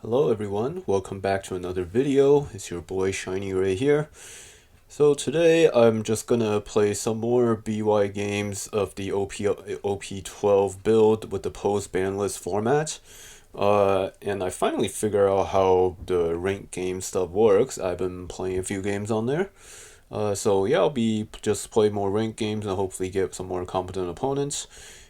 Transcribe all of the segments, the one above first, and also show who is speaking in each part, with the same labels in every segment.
Speaker 1: Hello everyone, welcome back to another video. It's your boy Shiny Ray here. So today I'm just gonna play some more BY games of the OP12 build with the post Banlist format. And I finally figured out how the rank game stuff works. I've been playing a few games on there. So yeah, I'll be just play more ranked games and hopefully get some more competent opponents.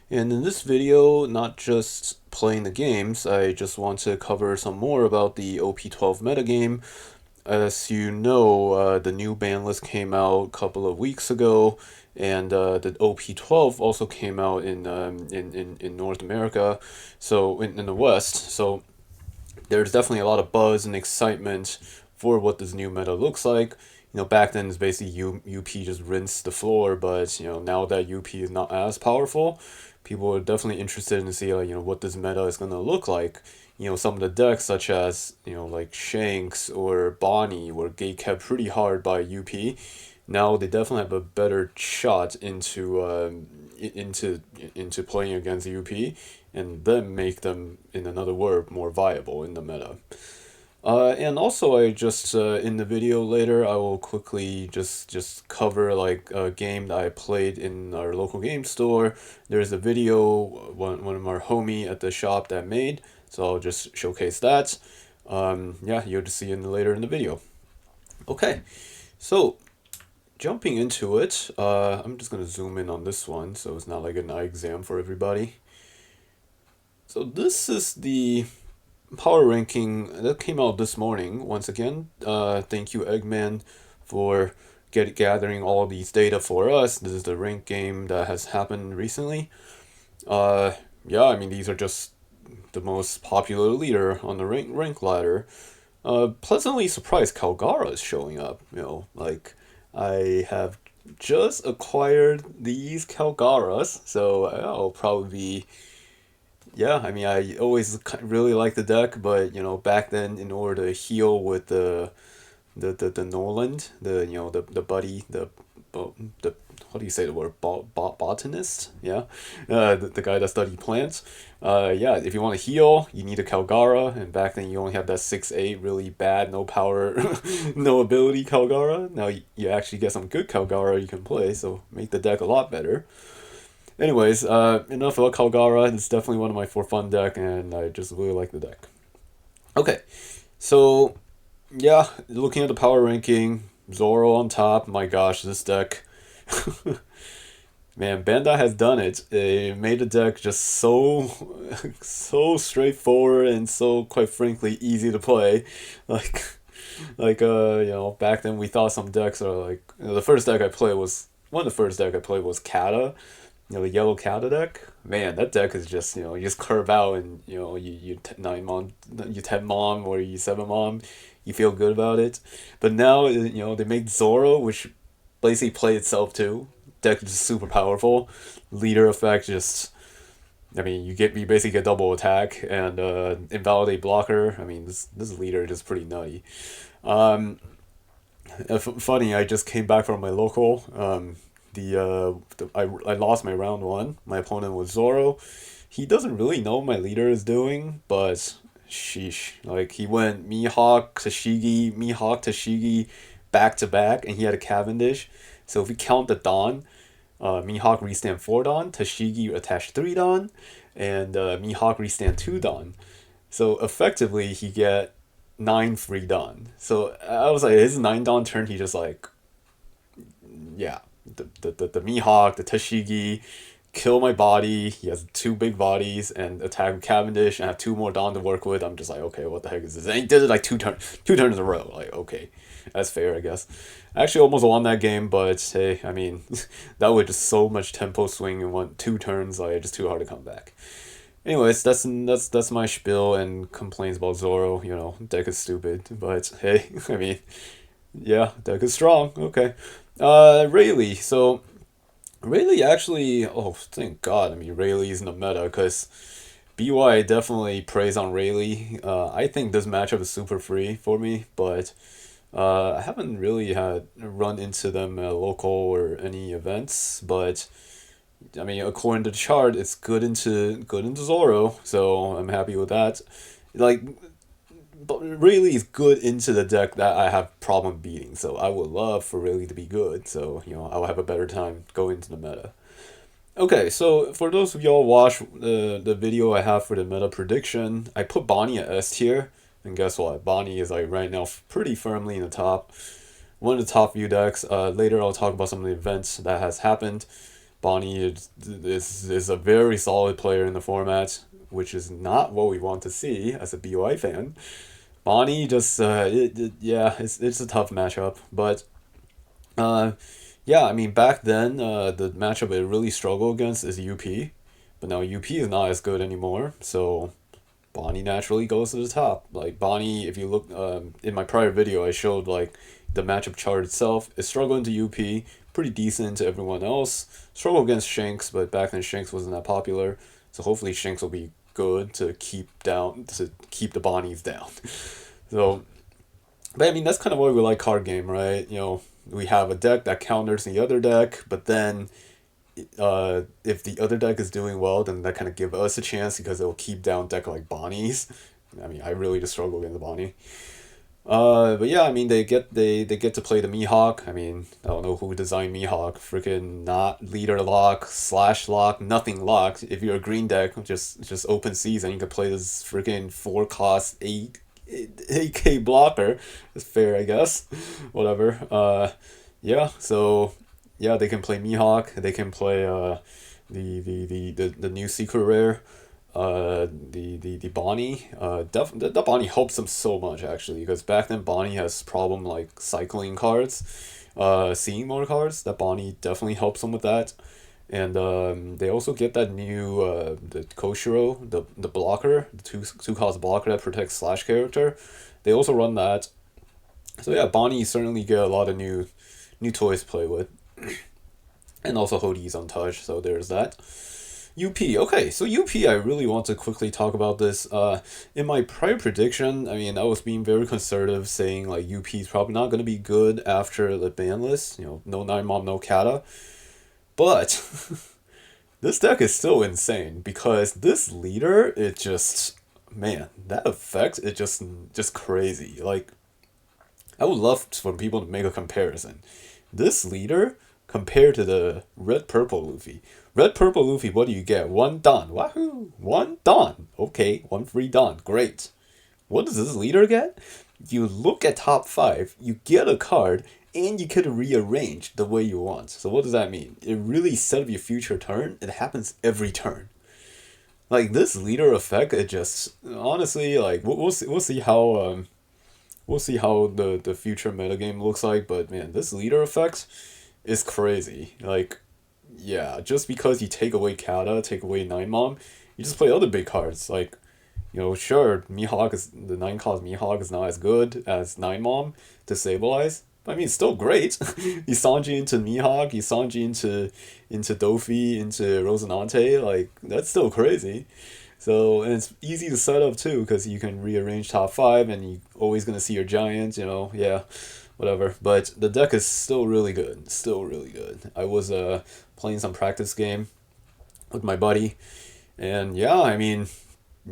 Speaker 1: And in this video, not just playing the games, I just want to cover some more about the OP12 metagame. As you know, the new ban list came out a couple of weeks ago, and the OP12 also came out in North America, so in the West. So there's definitely a lot of buzz and excitement for what this new meta looks like. Back then it's basically UP just rinsed the floor, but now that UP is not as powerful, people are definitely interested in see what this meta is gonna look like. Some of the decks such as like Shanks or Bonnie were gate kept pretty hard by UP. Now they definitely have a better shot into playing against UP, and then make them, in another word, more viable in the meta. And also, I just in the video later, I will quickly just cover like a game that I played in our local game store. There's a video one of our homie at the shop that made, so I'll just showcase that. Yeah, you'll just see it later in the video. Okay, so jumping into it, I'm just gonna zoom in on this one, so it's not like an eye exam for everybody. So this is the power ranking that came out this morning. Once again, thank you Eggman for gathering all these data for us. This is the rank game that has happened recently. Yeah, I mean these are just the most popular leader on the rank ladder. Pleasantly surprised Calgara is showing up. Like I have just acquired these Calgaras, so I'll probably be, yeah, I mean, I always really liked the deck, but back then, in order to heal with the Norland, the buddy, the how do you say the word, botanist? Yeah, the guy that studied plants. Yeah, if you want to heal, you need a Calgara, and back then you only have that 6/8 really bad, no power, no ability Calgara. Now you actually get some good Calgara you can play, so make the deck a lot better. Anyways, enough about Calgara. It's definitely one of my for fun deck, and I just really like the deck. Okay, so yeah, looking at the power ranking, Zoro on top. My gosh, this deck, man, Bandai has done it. It made the deck just so, so straightforward and so, quite frankly, easy to play. Like, back then we thought some decks are like, the first deck I played was one of the first deck I played was Kata, the yellow Kata deck. Man, that deck is just, you just curve out and, you 9 mom, you 10 mom or you 7 mom, you feel good about it. But now, they make Zoro, which basically play itself too. Deck is just super powerful. Leader effect just, I mean, you basically get double attack and invalidate blocker. I mean, this leader is just pretty nutty. Um, Funny, I just came back from my local. I lost my round one. My opponent was Zoro. He doesn't really know what my leader is doing, but sheesh. Like he went Mihawk, Tashigi back to back, and he had a Cavendish. So if we count the Dawn, Mihawk restand 4 Dawn, Tashigi attached 3 Dawn, and Mihawk restand 2 Dawn. So effectively, he get 9 free Dawn. So I was like, his 9 Dawn turn, he just like, yeah, the Mihawk, the Tashigi, kill my body. He has 2 big bodies and attack with Cavendish and have 2 more Dawn to work with. I'm just like, okay, what the heck is this? And he did it like 2 turns in a row. Like, okay, that's fair, I guess. I actually almost won that game, but hey, I mean, that was just so much tempo swing in 2 turns. Like, just too hard to come back. Anyways, that's my spiel and complaints about Zoro. Deck is stupid, but hey, I mean, yeah, deck is strong. Okay. Rayleigh. So Rayleigh actually, oh, thank God. I mean, Rayleigh's in the meta because BY definitely prays on Rayleigh. I think this matchup is super free for me, but I haven't really had run into them at local or any events. But I mean, according to the chart, it's good into Zoro, so I'm happy with that. Like but Rayleigh is good into the deck that I have problem beating. So I would love for Rayleigh to be good. So I will have a better time going into the meta. Okay, so for those of y'all watch the video I have for the meta prediction, I put Bonnie at S tier, and guess what? Bonnie is like right now pretty firmly in the top, one of the top few decks. Later I'll talk about some of the events that has happened. Bonnie is a very solid player in the format, which is not what we want to see as a BY fan. Bonnie just yeah, it's a tough matchup, but uh, yeah, I mean back then the matchup it really struggled against is UP, but now UP is not as good anymore, so Bonnie naturally goes to the top. Like Bonnie, if you look in my prior video, I showed like the matchup chart itself. It's struggling to UP, pretty decent to everyone else. Struggle against Shanks, but back then Shanks wasn't that popular. So hopefully Shanks will be good to keep the Bonnies down. So, but I mean that's kind of why we like card game, right? We have a deck that counters the other deck, but then if the other deck is doing well, then that kind of give us a chance because it'll keep down deck like Bonnie's. I mean, I really just struggle against the Bonnie. But yeah, I mean, they get to play the Mihawk. I mean, I don't know who designed Mihawk. Freaking not leader lock, slash lock, nothing locked. If you're a green deck, just open season, you can play this freaking 4 cost 8K blocker. It's fair, I guess. Whatever. Yeah. So yeah, they can play Mihawk. They can play the new secret rare. The Bonnie. The Bonnie helps them so much actually because back then Bonnie has problem like cycling cards, seeing more cards. That Bonnie definitely helps them with that. And they also get that new the Koshiro, the blocker, the two cost blocker that protects slash character. They also run that. So yeah, Bonnie certainly get a lot of new toys to play with. And also Hoodie's untouched, so there's that. UP. Okay, so UP, I really want to quickly talk about this. In my prior prediction, I mean, I was being very conservative, saying like UP is probably not going to be good after the ban list. No 9-mom, no Kata. But this deck is still insane because this leader, it just, man, that effect is just crazy. Like, I would love for people to make a comparison. This leader compared to the red purple Luffy. Red purple Luffy, what do you get? 1 Don. Wahoo! 1 Don. Okay, 1 free Don. Great. What does this leader get? You look at top 5, you get a card, and you can rearrange the way you want. So what does that mean? It really set up your future turn. It happens every turn. Like this leader effect, it just honestly like we'll see how the future metagame looks like. But man, this leader effect is crazy. Like, yeah, just because you take away Kata, take away 9-mom, you just play other big cards. Like, sure, Mihawk is the 9-cost Mihawk is not as good as 9-mom to stabilize. I mean, it's still great. Isanji into Mihawk, Isanji into Dofi, into Rosinante, like, that's still crazy. So, and it's easy to set up too, because you can rearrange top 5, and you always gonna see your giants, yeah, whatever. But the deck is still really good, still really good. I was playing some practice game with my buddy, and yeah, I mean,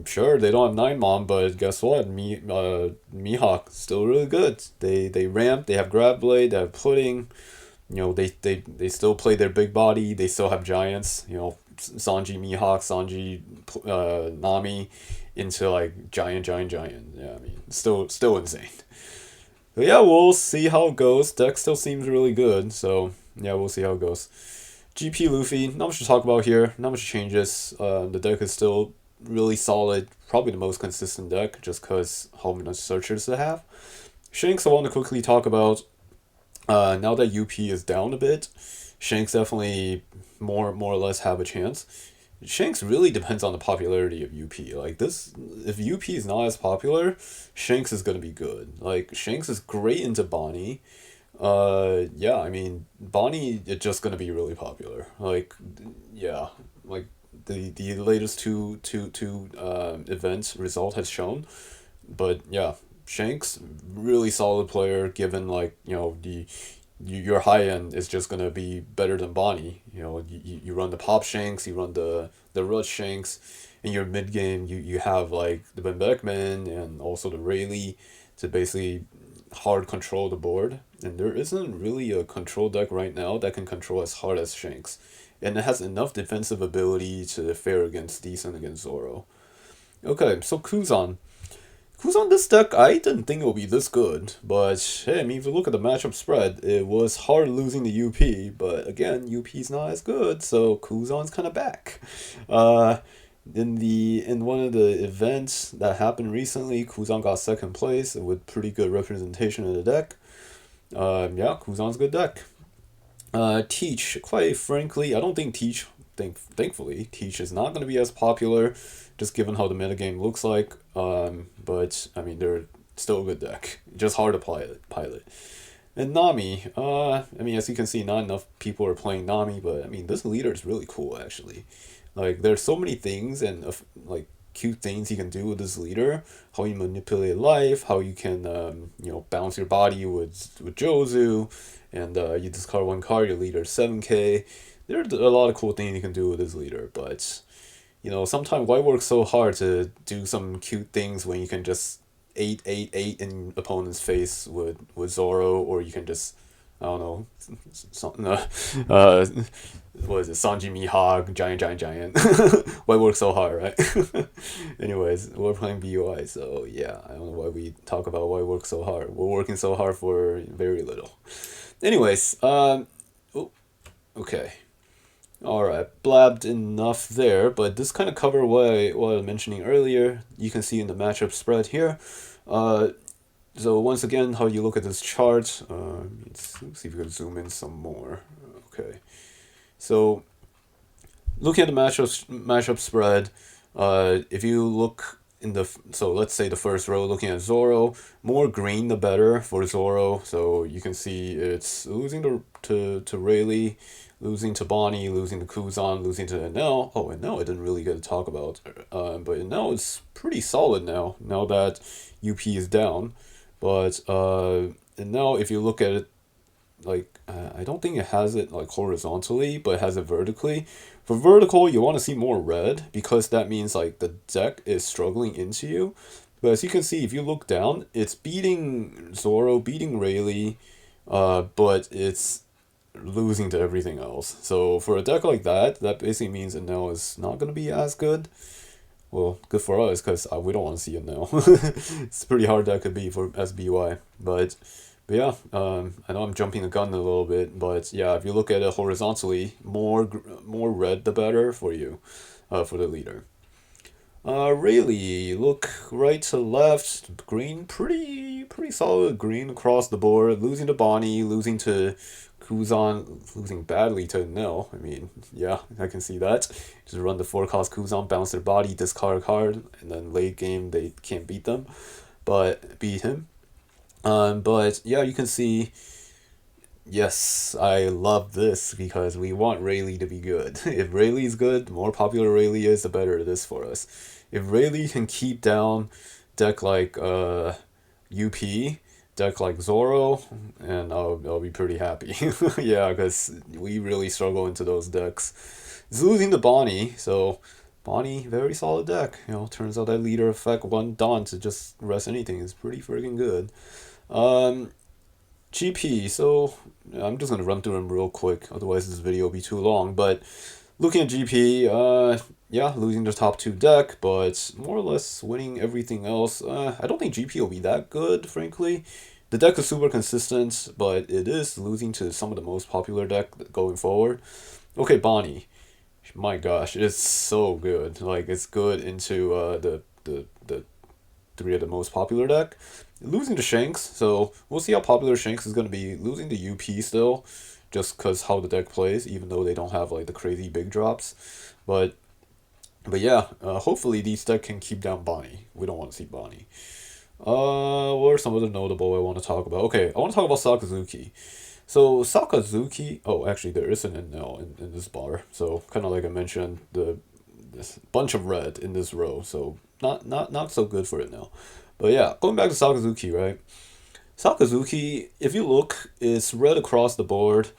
Speaker 1: sure they don't have 9-mom, but guess what? Mihawk still really good. They ramp, they have grab blade, they have pudding. They still play their big body. They still have giants. Sanji Mihawk, Sanji Nami, into like giant. Yeah, I mean, still insane. But yeah, we'll see how it goes. Deck still seems really good, so yeah, we'll see how it goes. GP Luffy, not much to talk about here. Not much changes. The deck is still really solid. Probably the most consistent deck, just because how many searchers they have. Shanks, I want to quickly talk about. Now that UP is down a bit, Shanks definitely more or less have a chance. Shanks really depends on the popularity of UP. Like this, if UP is not as popular, Shanks is gonna be good. Like Shanks is great into Bonnie. Yeah, I mean Bonnie is just gonna be really popular. Like, yeah, like the latest two events result has shown, but yeah, Shanks really solid player given like the your high end is just gonna be better than Bonnie. You know, you run the pop Shanks, you run the rush Shanks. In your mid game, you have like the Ben Beckman and also the Rayleigh to basically hard control the board. And there isn't really a control deck right now that can control as hard as Shanks, and it has enough defensive ability to fare against decent against Zoro. Okay, so Kuzan. Who's on this deck? I didn't think it would be this good, but hey, I mean, if you look at the matchup spread, it was hard losing the UP, but again, UP's not as good, so Kuzan's kind of back. Uh, in one of the events that happened recently, Kuzan got second place with pretty good representation of the deck. Yeah, Kuzan's a good deck. Teach, quite frankly, I don't think thankfully, Teach is not going to be as popular, just given how the metagame looks like. But I mean, they're still a good deck, just hard to pilot. And Nami, I mean, as you can see, not enough people are playing Nami, but I mean, this leader is really cool actually. Like, there's so many things and like cute things you can do with this leader. How you manipulate life, how you can bounce your body with Jozu, and you discard one card, your leader 7K. There's a lot of cool things you can do with this leader, but sometimes why work so hard to do some cute things when you can just 8 in opponent's face with Zoro, or you can just, I don't know, something. What is it? Sanji Mihawk, giant. Why work so hard, right? Anyways, we're playing BUI, so yeah, I don't know why we talk about why work so hard. We're working so hard for very little. Anyways, oh, okay. Alright, blabbed enough there, but this kind of cover what I was mentioning earlier. You can see in the matchup spread here. Uh, so once again, how you look at this chart. Let's see if we can zoom in some more. Okay, so looking at the matchup spread, if you look in so let's say the first row, looking at Zoro, more green the better for Zoro. So you can see it's losing to Rayleigh, losing to Bonnie, losing to Kuzan, losing to Enel. Oh, Enel I didn't really get to talk about, but Enel is pretty solid now that UP is down. But Enel, if you look at it, like I don't think it has it like horizontally, but it has it vertically. For vertical, you want to see more red because that means like the deck is struggling into you. But as you can see, if you look down, it's beating Zoro, beating Rayleigh, but it's losing to everything else. So for a deck like that, that basically means Enel is not going to be as good. Well, good for us because we don't want to see Enel. It's a pretty hard deck to be for SBY, but yeah, I know I'm jumping the gun a little bit, but yeah, if you look at it horizontally, more red the better for you, for the leader. Really, look right to left, green, pretty solid green across the board. Losing to Bonnie, losing to Kuzan, losing badly to Nil. I mean, yeah, I can see that. Just run the 4-cost Kuzan, bounce their body, discard a card, and then late game they can't beat them, but beat him. But yeah, you can see, yes, I love this because we want Rayleigh to be good. If Rayleigh's good, the more popular Rayleigh is, the better it is for us. If Rayleigh can keep down deck like UP, deck like Zoro, and I'll be pretty happy. Yeah, because we really struggle into those decks. It's losing to Bonnie, so Bonnie, very solid deck. Turns out that leader effect one Dawn to just rest anything is pretty friggin' good. Um, GP, so I'm just gonna run through them real quick, otherwise this video will be too long. But looking at GP, yeah, losing the top two deck, but more or less winning everything else. I don't think GP will be that good, frankly. The deck is super consistent, but it is losing to some of the most popular deck going forward. Okay, Bonnie. My gosh, it's so good. Like, it's good into the three of the most popular deck. Losing to Shanks, so we'll see how popular Shanks is going to be. Losing to UP still, just because how the deck plays, even though they don't have like the crazy big drops. But yeah, hopefully these deck can keep down Bonnie. We don't want to see Bonnie. What are some other notable I want to talk about? Okay, I want to talk about Sakazuki. So Sakazuki, oh, actually there is an Enel in this bar. So kind of like I mentioned, this bunch of red in this row. So not so good for it now. But yeah, going back to Sakazuki, right? Sakazuki, if you look, it's red across the board.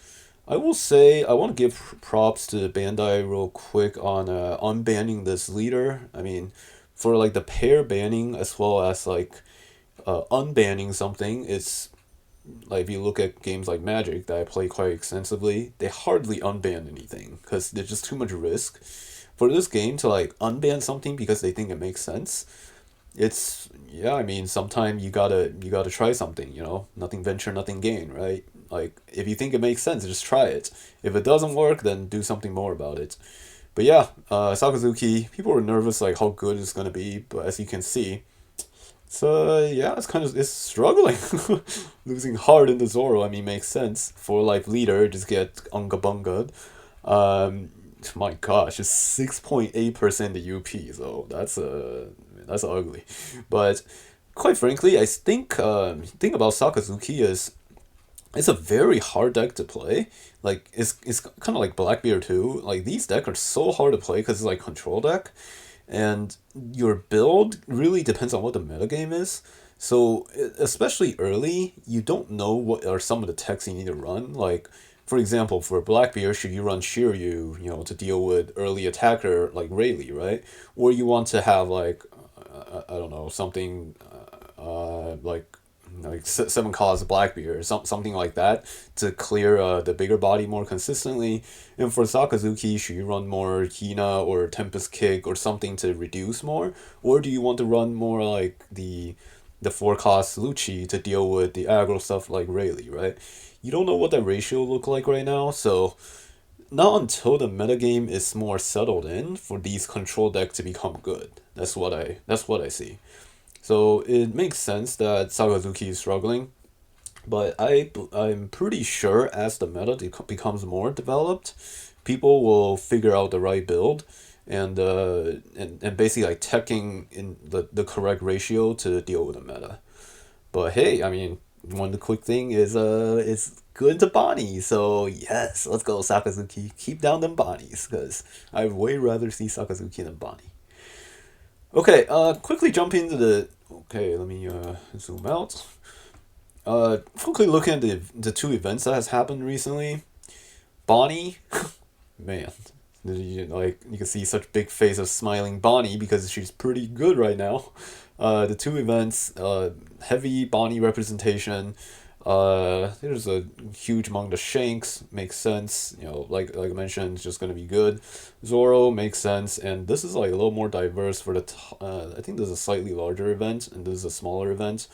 Speaker 1: I will say I want to give props to Bandai real quick on unbanning this leader. I mean, for like the pair banning as well as like unbanning something, it's like if you look at games like Magic that I play quite extensively, they hardly unban anything because there's just too much risk. For this game to like unban something because they think it makes sense, it's yeah, I mean, sometimes you gotta try something, nothing venture, nothing gain, right? Like if you think it makes sense, just try it. If it doesn't work, then do something more about it. But yeah, Sakazuki, people were nervous like how good it's gonna be, but as you can see, yeah, it's struggling. Losing hard in the Zoro, I mean, makes sense. For life leader, just get unga bungad. Um, my gosh, it's 6.8% the UP, so that's ugly. But quite frankly, I think thing about Sakazuki is it's a very hard deck to play. Like it's kind of like Blackbeard too. Like these decks are so hard to play because it's like control deck, and your build really depends on what the metagame is. So especially early, you don't know what are some of the techs you need to run. Like for example, for Blackbeard, should you run Shiryu, to deal with early attacker like Rayleigh, right? Or you want to have like I don't know, something like seven cause Blackbeard, something like that to clear the bigger body more consistently. And for Sakazuki, should you run more Hina or Tempest Kick or something to reduce more, or do you want to run more like the four cost Lucci to deal with the aggro stuff like Rayleigh, right? You don't know what that ratio look like right now, so not until the metagame is more settled in for these control decks to become good. That's what I see. So it makes sense that Sakazuki is struggling, but I'm pretty sure as the meta becomes more developed, people will figure out the right build, and basically like teching in the correct ratio to deal with the meta. But hey, I mean, one quick thing is it's good to Bonnie. So yes, let's go Sakazuki. Keep down them Bonnies, because I'd way rather see Sakazuki than Bonnie. Okay, quickly jump into the. Okay, let me zoom out. Quickly looking at the two events that has happened recently. Bonnie, man, you can see such big face of smiling Bonnie because she's pretty good right now. The two events, heavy Bonnie representation. There's a huge amount of Shanks, makes sense. Like I mentioned, it's just gonna be good. Zoro makes sense, and this is like a little more diverse for I think this is a slightly larger event, and this is a smaller event.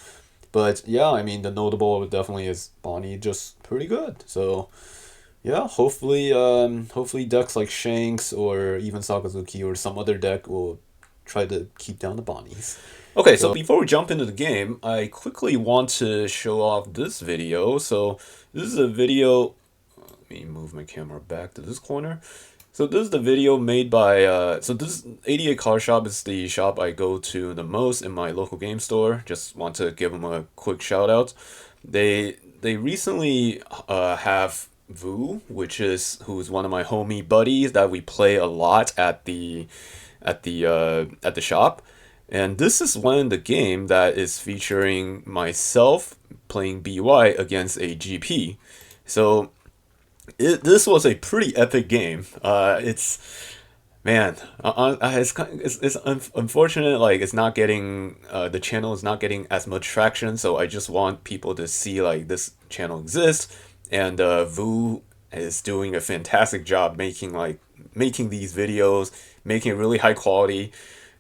Speaker 1: But yeah, I mean the notable definitely is Bonnie just pretty good. So yeah, hopefully decks like Shanks or even Sakazuki or some other deck will try to keep down the Bonnies. Okay, so before we jump into the game, I quickly want to show off this video. So this is a video. Let me move my camera back to this corner. So this is the video made by. So this 88 Car Shop is the shop I go to the most in my local game store. Just want to give them a quick shout out. They recently have Vu, who's one of my homie buddies that we play a lot at the shop. And this is one the game that is featuring myself playing BY against a GP. So this was a pretty epic game. It's man, it's unfortunate like it's not getting the channel is not getting as much traction. So I just want people to see like this channel exists, and Vu is doing a fantastic job making these videos, making it really high quality.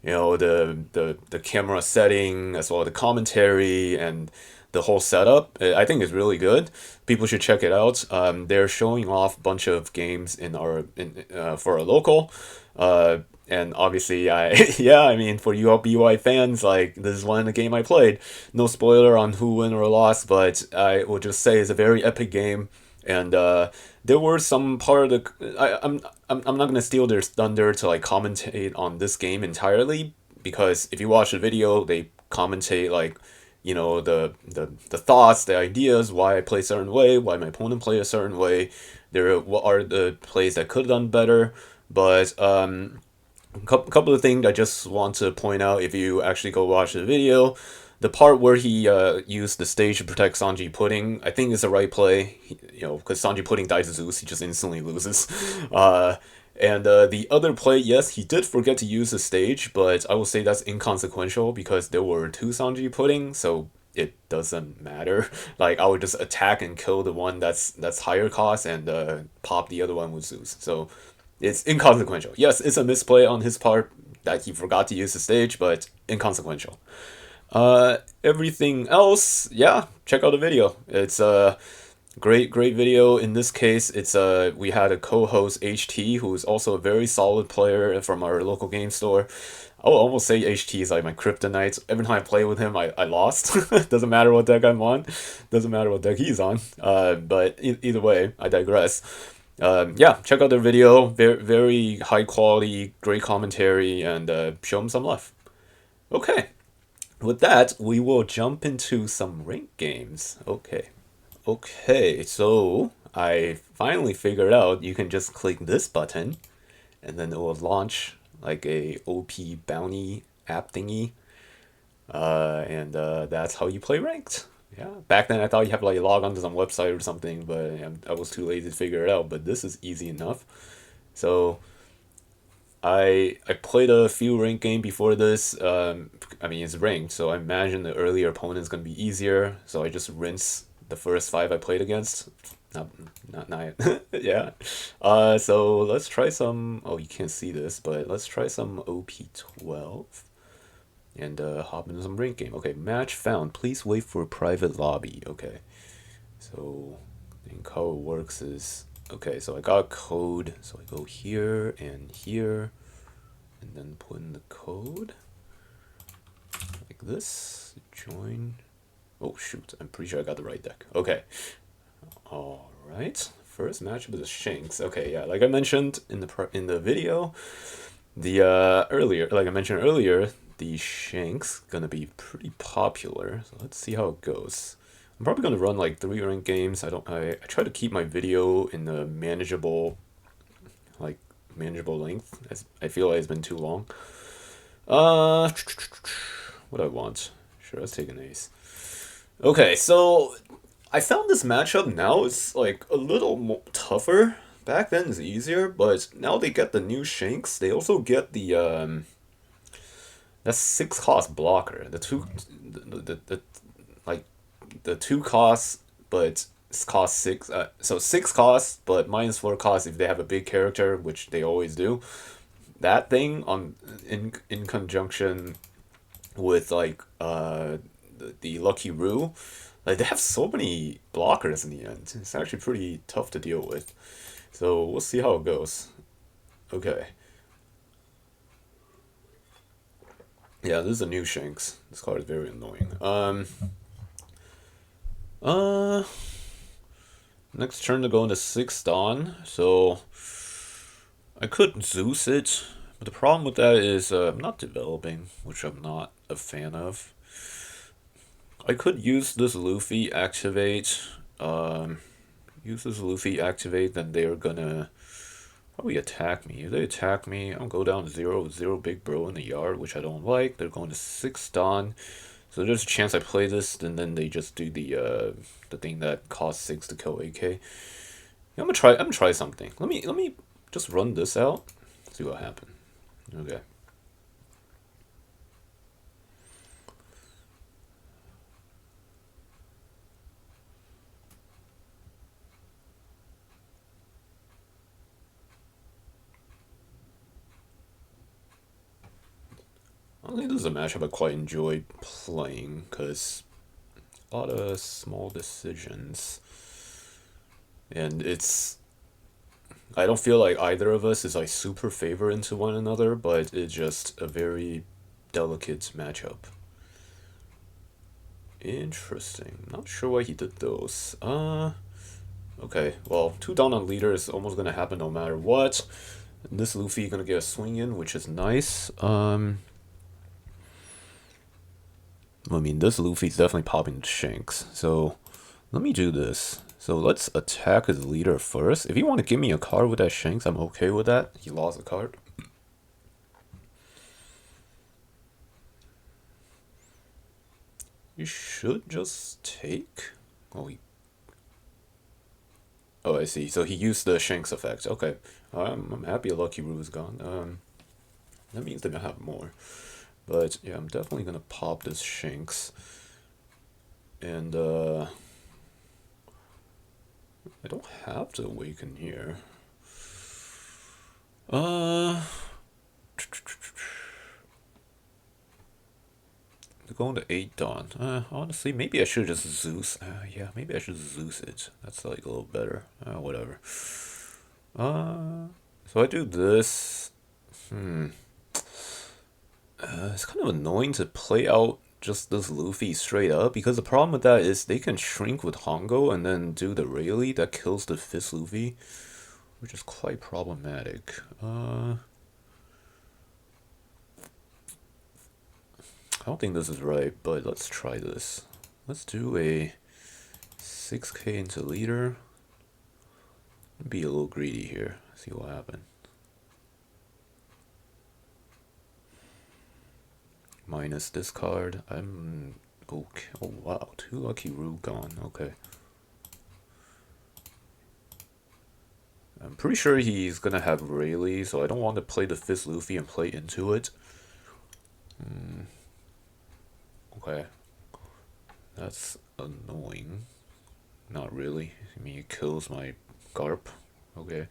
Speaker 1: The camera setting as well as the commentary and the whole setup, I think is really good. People should check it out. They're showing off a bunch of games for our local, and obviously yeah, I mean, for you all BY fans, like this is one of the game I played. No spoiler on who win or lost, but I will just say it's a very epic game. And there were some part of I'm not gonna steal their thunder to like commentate on this game entirely, because if you watch the video, they commentate like the thoughts, the ideas, why I play a certain way, why my opponent play a certain way. What are the plays that could have done better. But a couple of things I just want to point out if you actually go watch the video. the part where he used the stage to protect Sanji Pudding, I think is the right play. You know, because Sanji Pudding dies to Zeus, he just instantly loses. And the other play, yes, he did forget to use the stage, but I will say that's inconsequential because there were two Sanji Pudding, so it doesn't matter. Like I would just attack and kill the one that's higher cost and pop the other one with Zeus. So it's inconsequential. Yes, it's a misplay on his part that he forgot to use the stage, but inconsequential. Everything else, yeah, check out the video. It's a great video. In this case, it's we had a co-host HT who is also a very solid player from our local game store. I will almost say HT is like my kryptonite. Every time I play with him, I lost. Doesn't matter what deck I'm on. Doesn't matter what deck he's on. But either way, I digress. Yeah, check out their video. Very high quality, great commentary, and show him some love. Okay. With that, we will jump into some ranked games. Okay, so I finally figured out you can just click this button and then it will launch like a OP bounty app thingy. And that's how you play ranked. Yeah, back then I thought you have to like log onto some website or something, but I was too lazy to figure it out. But this is easy enough. So I played a few ranked game before this. I mean it's ranked, so I imagine the earlier opponent's gonna be easier. So I just rinse the first 5 I played against. Not yeah. So let's try some. Oh, you can't see this, but let's try some OP12 and hop into some ranked game. Okay, match found. Please wait for a private lobby. Okay, so I think how it works is. Okay, so I got a code, so I go here, and then put in the code, like this, join, oh shoot, I'm pretty sure I got the right deck. Okay, alright, first matchup is Shanks. Okay, yeah, like I mentioned in the video, like I mentioned earlier, the Shanks gonna be pretty popular, so let's see how it goes. I'm probably gonna run like 3 ranked games. I try to keep my video in the manageable length. As I feel like it's been too long. What I want? Sure, let's take an ace. Okay, so I found this matchup now is like a little more tougher. Back then it's easier, but now they get the new Shanks. They also get the that's 6 cost blocker. The 2 costs, but it's cost 6. So 6 costs, but minus 4 costs if they have a big character, which they always do. That thing in conjunction with like the Lucky Roo, like they have so many blockers in the end. It's actually pretty tough to deal with. So we'll see how it goes. Okay. Yeah, this is a new Shanks. This card is very annoying. Next turn to go into 6th Dawn, so I could Zeus it, but the problem with that is I'm not developing, which I'm not a fan of. I could use this Luffy activate, then they're gonna probably attack me. If they attack me, I'll go down 0 big bro in the yard, which I don't like. They're going to 6th Dawn. So there's a chance I play this, and then they just do the thing that costs 6 to kill AK. I'm gonna try something. Let me just run this out. See what happens. Okay. I think this is a matchup I quite enjoy playing because a lot of small decisions, and I don't feel like either of us is like super favor into one another, but it's just a very delicate matchup. Interesting. Not sure why he did those. Okay, well, 2 down on leader is almost gonna happen no matter what. And this Luffy gonna get a swing in, which is nice. I mean, this Luffy's definitely popping Shanks. So let me do this. So let's attack his leader first. If you want to give me a card with that Shanks, I'm okay with that. He lost a card. he should just take. Oh, I see. So he used the Shanks effect. Okay, I'm happy a Lucky Roo is gone. That means they're gonna have more. But yeah, I'm definitely gonna pop this Shanks. And I don't have to awaken here. Going to 8 Dawn. Honestly, maybe I should just Zeus. Yeah, maybe I should Zeus it. That's like a little better. Whatever. So I do this. It's kind of annoying to play out just this Luffy straight up, because the problem with that is they can shrink with Hongo and then do the Rayleigh that kills the 5th Luffy, which is quite problematic. I don't think this is right, but let's try this. Let's do a 6k into leader. Be a little greedy here. See what happens. Minus this card. I'm okay. Oh wow, 2 Lucky Roo gone. Okay. I'm pretty sure he's gonna have Rayleigh, so I don't want to play the 5th Luffy and play into it. Okay. That's annoying. Not really. I mean, it kills my Garp. Okay.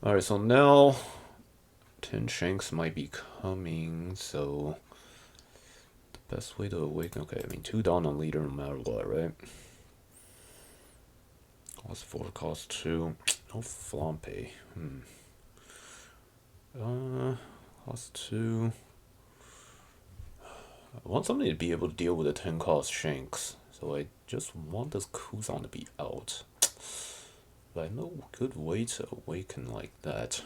Speaker 1: Alright, so now 10 Shanks might be coming, so the best way to awaken. Okay, I mean, 2 down on leader no matter what, right? Cost 4, cost 2. No Flampe. Cost 2. I want somebody to be able to deal with a 10 cost Shanks, so I just want this Kuzan to be out. But I have no good way to awaken like that.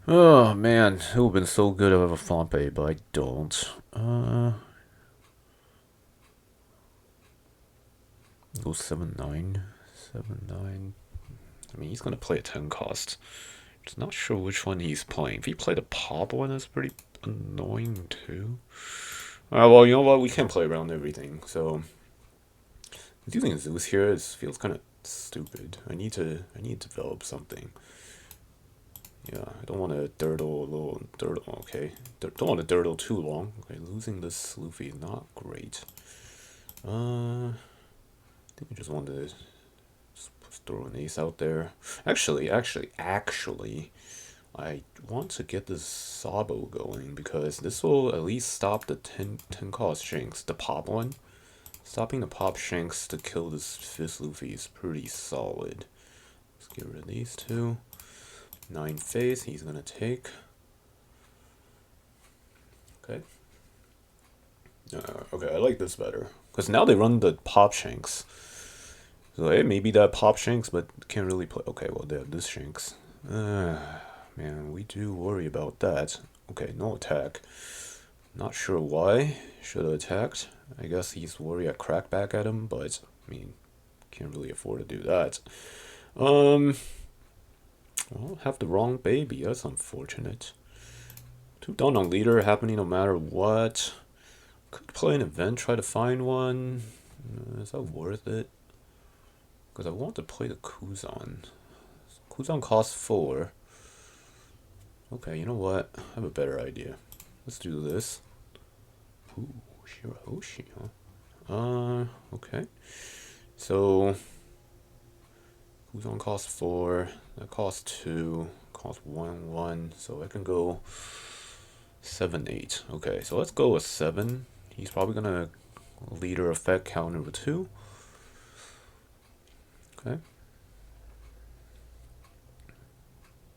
Speaker 1: Oh man, it would have been so good to have a Flampe, but I don't. Go 7-9. 7-9. I mean, he's gonna play a 10 cost. Just not sure which one he's playing. If he played a pop one, that's pretty annoying too. Alright, well, you know what? We can't play around everything, so using Zeus here feels kind of stupid. I need to develop something. Yeah, I don't want to dirtle a little dirtle. Okay, don't want to dirtle too long. Okay, losing this Luffy is not great. I think I just want to just throw an ace out there. Actually, I want to get this Sabo going, because this will at least stop the 10 cost Shanks, the pop one. Stopping the pop Shanks to kill this 5th Luffy is pretty solid. Let's get rid of these two. 9 phase, he's gonna take. Okay. Okay, I like this better, because now they run the pop Shanks. So hey, maybe that pop Shanks, but can't really play. Okay, well they have this Shanks. Man, we do worry about that. Okay, no attack. Not sure why. Should have attacked. I guess he's worried I crack back at him, but I mean, can't really afford to do that. Well, have the wrong baby. That's unfortunate. 2 down on leader happening no matter what. Could play an event, try to find one. Is that worth it? Because I want to play the Kuzan. Kuzan costs 4. Okay, you know what? I have a better idea. Let's do this. Ooh, Shirahoshi, huh? Okay. So, Kuzan costs 4. That costs 2. Costs 1. So I can go 7-8. Okay, so let's go with 7. He's probably gonna leader effect counter with 2. Okay.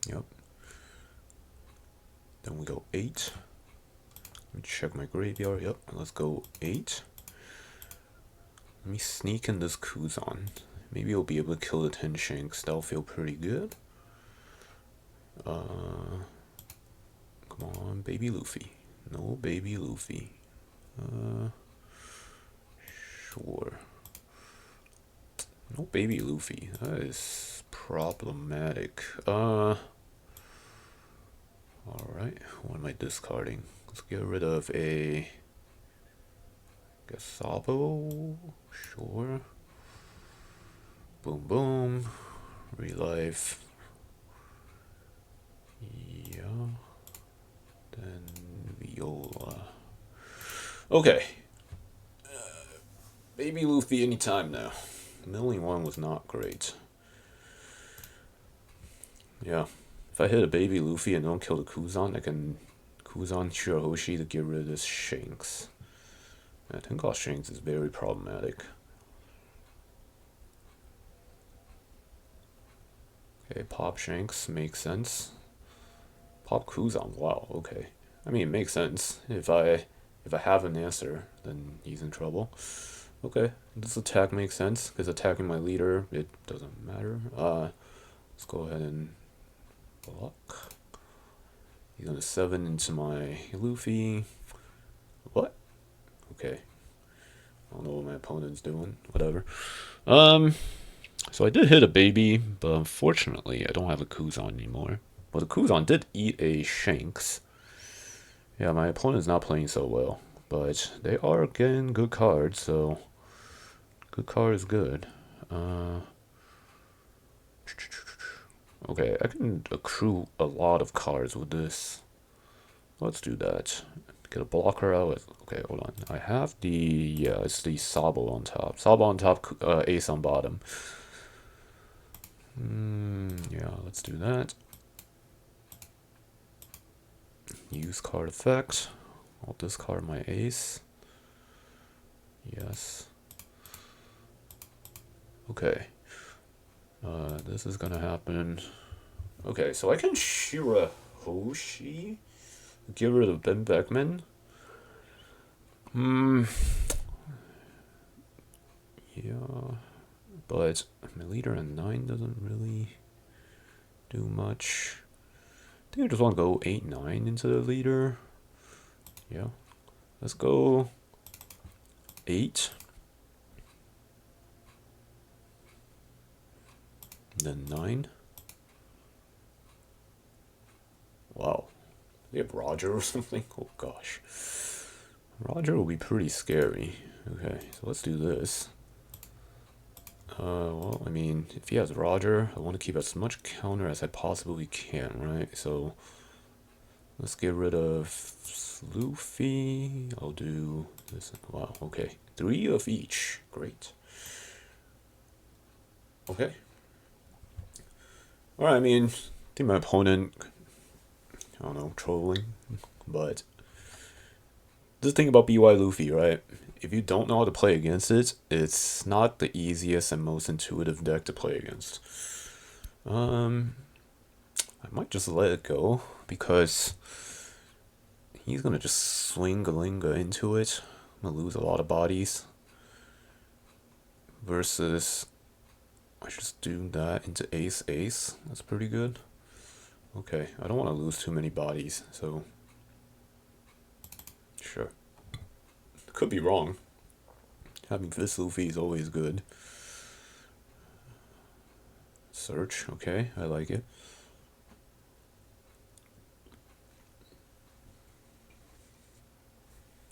Speaker 1: Yep. Then we go 8. Let me check my graveyard. Yep, let's go 8. Let me sneak in this Kuzan. Maybe we'll be able to kill the 10 Shanks. That'll feel pretty good. Come on, baby Luffy. No baby Luffy. Sure. No baby Luffy. That is problematic. Alright, what am I discarding? Let's get rid of a Gasabo. Sure. Boom boom. Relive. Yeah. Then Viola. Okay. Baby Luffy anytime now. Milling one was not great. Yeah. If I hit a baby Luffy and don't kill the Kuzan, I can Kuzan Shirahoshi to get rid of this Shanks. I think all Shanks is very problematic. Okay, pop Shanks makes sense. Pop Kuzan, wow, okay. I mean, it makes sense. If I have an answer, then he's in trouble. Okay, this attack makes sense because attacking my leader, it doesn't matter. Let's go ahead and block. He's gonna 7 into my Luffy. What? Okay. I don't know what my opponent's doing. Whatever. So I did hit a baby, but unfortunately I don't have a Kuzan anymore. But the Kuzan did eat a Shanks. Yeah, my opponent's not playing so well, but they are getting good cards, so good card is good. Okay, I can accrue a lot of cards with this. Let's do that. Get a blocker out. Okay, hold on. I have the, yeah, it's the Sabo on top. Sabo on top, Ace on bottom. Yeah, let's do that. Use card effect. I'll discard my Ace. Yes. Okay. This is gonna happen. Okay, so I can Shirahoshi. Get rid of Ben Beckman. Yeah. But my leader in 9 doesn't really do much. I think I just want to go 8-9 into the leader. Yeah. Let's go 8. Then 9. Wow. They have Roger or something? Oh gosh. Roger will be pretty scary. Okay, so let's do this. Well, I mean, if he has Roger, I want to keep as much counter as I possibly can, right? So, let's get rid of Luffy. I'll do this. Wow, okay. 3 of each. Great. Okay. Alright, I mean, I think my opponent, I don't know, trolling, but the thing about BY Luffy, right? If you don't know how to play against it, it's not the easiest and most intuitive deck to play against. I might just let it go because he's gonna just swing Galinga into it. I'm gonna lose a lot of bodies. Versus, I just do that into Ace Ace. That's pretty good. Okay, I don't want to lose too many bodies, so sure. Could be wrong. Having this Luffy is always good. Search, okay, I like it.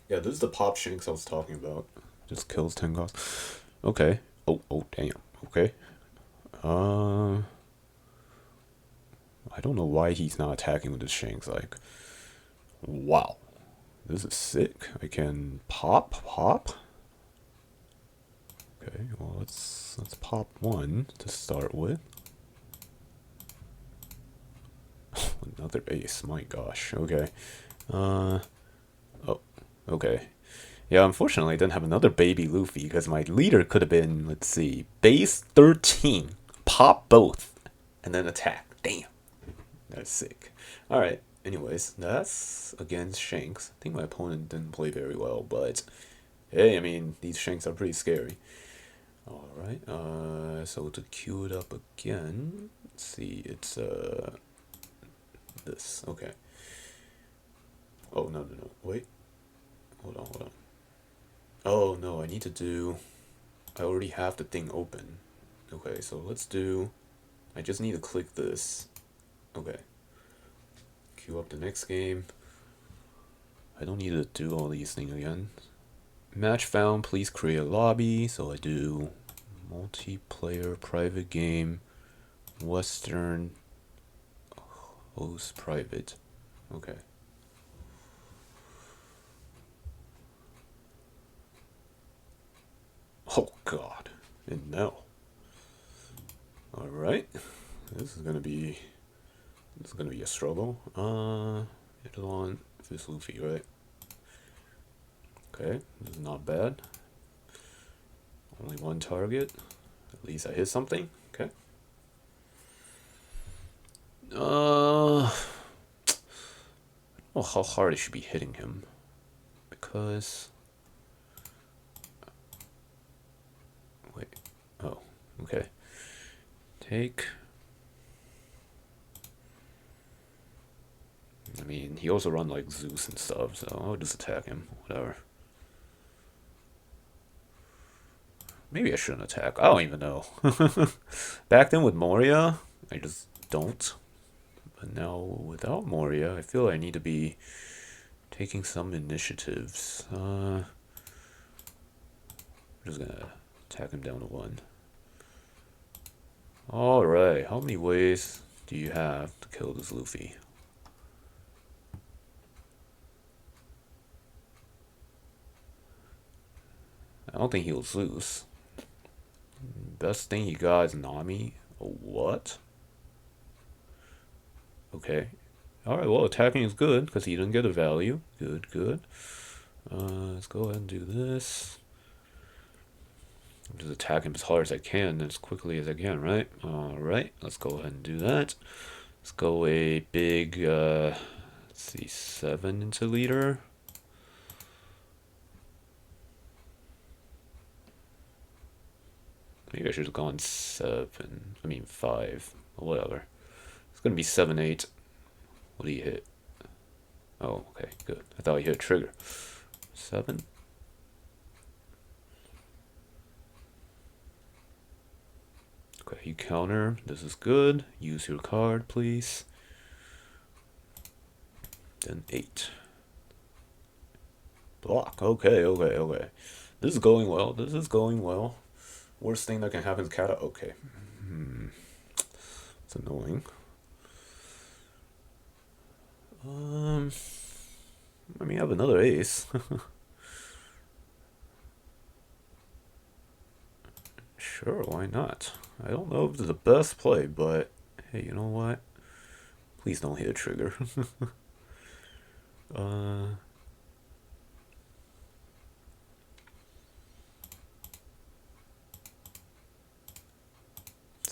Speaker 1: Yeah, this is the pop Shanks I was talking about. Just kills 10 costs. Okay. Oh, damn. Okay. I don't know why he's not attacking with his Shanks. Like, wow, this is sick. I can pop. Okay, well let's pop 1 to start with. Another Ace. My gosh. Okay. Oh. Okay. Yeah, unfortunately, I didn't have another baby Luffy because my leader could have been, let's see, base 13, pop both, and then attack. Damn. That's sick. Alright, anyways, that's against Shanks. I think my opponent didn't play very well, but hey, I mean, these Shanks are pretty scary. Alright, so to queue it up again, let's see, it's, this, okay. Oh, no, wait. Hold on. Oh, no, I need to do, I already have the thing open. Okay, so let's do, I just need to click this. Okay. Queue up the next game. I don't need to do all these things again. Match found, please create a lobby. So I do multiplayer private game, Western, host private. Okay. Oh God, Enel. All right, this is gonna be a struggle. It's on this Luffy, right? Okay, this is not bad. Only one target. At least I hit something. Okay. I don't know how hard I should be hitting him, because wait. Oh, okay. Take. I mean, he also run like Zeus and stuff, so I'll just attack him. Whatever. Maybe I shouldn't attack. I don't even know. Back then with Moria, I just don't. But now without Moria, I feel I need to be taking some initiatives. I'm just gonna attack him down to 1. Alright, how many ways do you have to kill this Luffy? I don't think he'll Zeus. Best thing he got is Nami. A what? Okay. Alright, well, attacking is good, because he didn't get a value. Good, good. Let's go ahead and do this. Just attack him as hard as I can, as quickly as I can, right? Alright, let's go ahead and do that. Let's go a big, let's see, 7 into leader. Maybe I should have gone 7. I mean 5. Whatever. It's gonna be 7, 8. What do you hit? Oh, okay, good. I thought you hit a trigger. 7. Okay, you counter. This is good. Use your card, please. Then 8. Block. Okay, okay, okay. This is going well. This is going well. Worst thing that can happen is Kata. Okay. It's annoying. I mean, I have another ace. Sure, why not? I don't know if it's the best play, but hey, you know what? Please don't hit a trigger.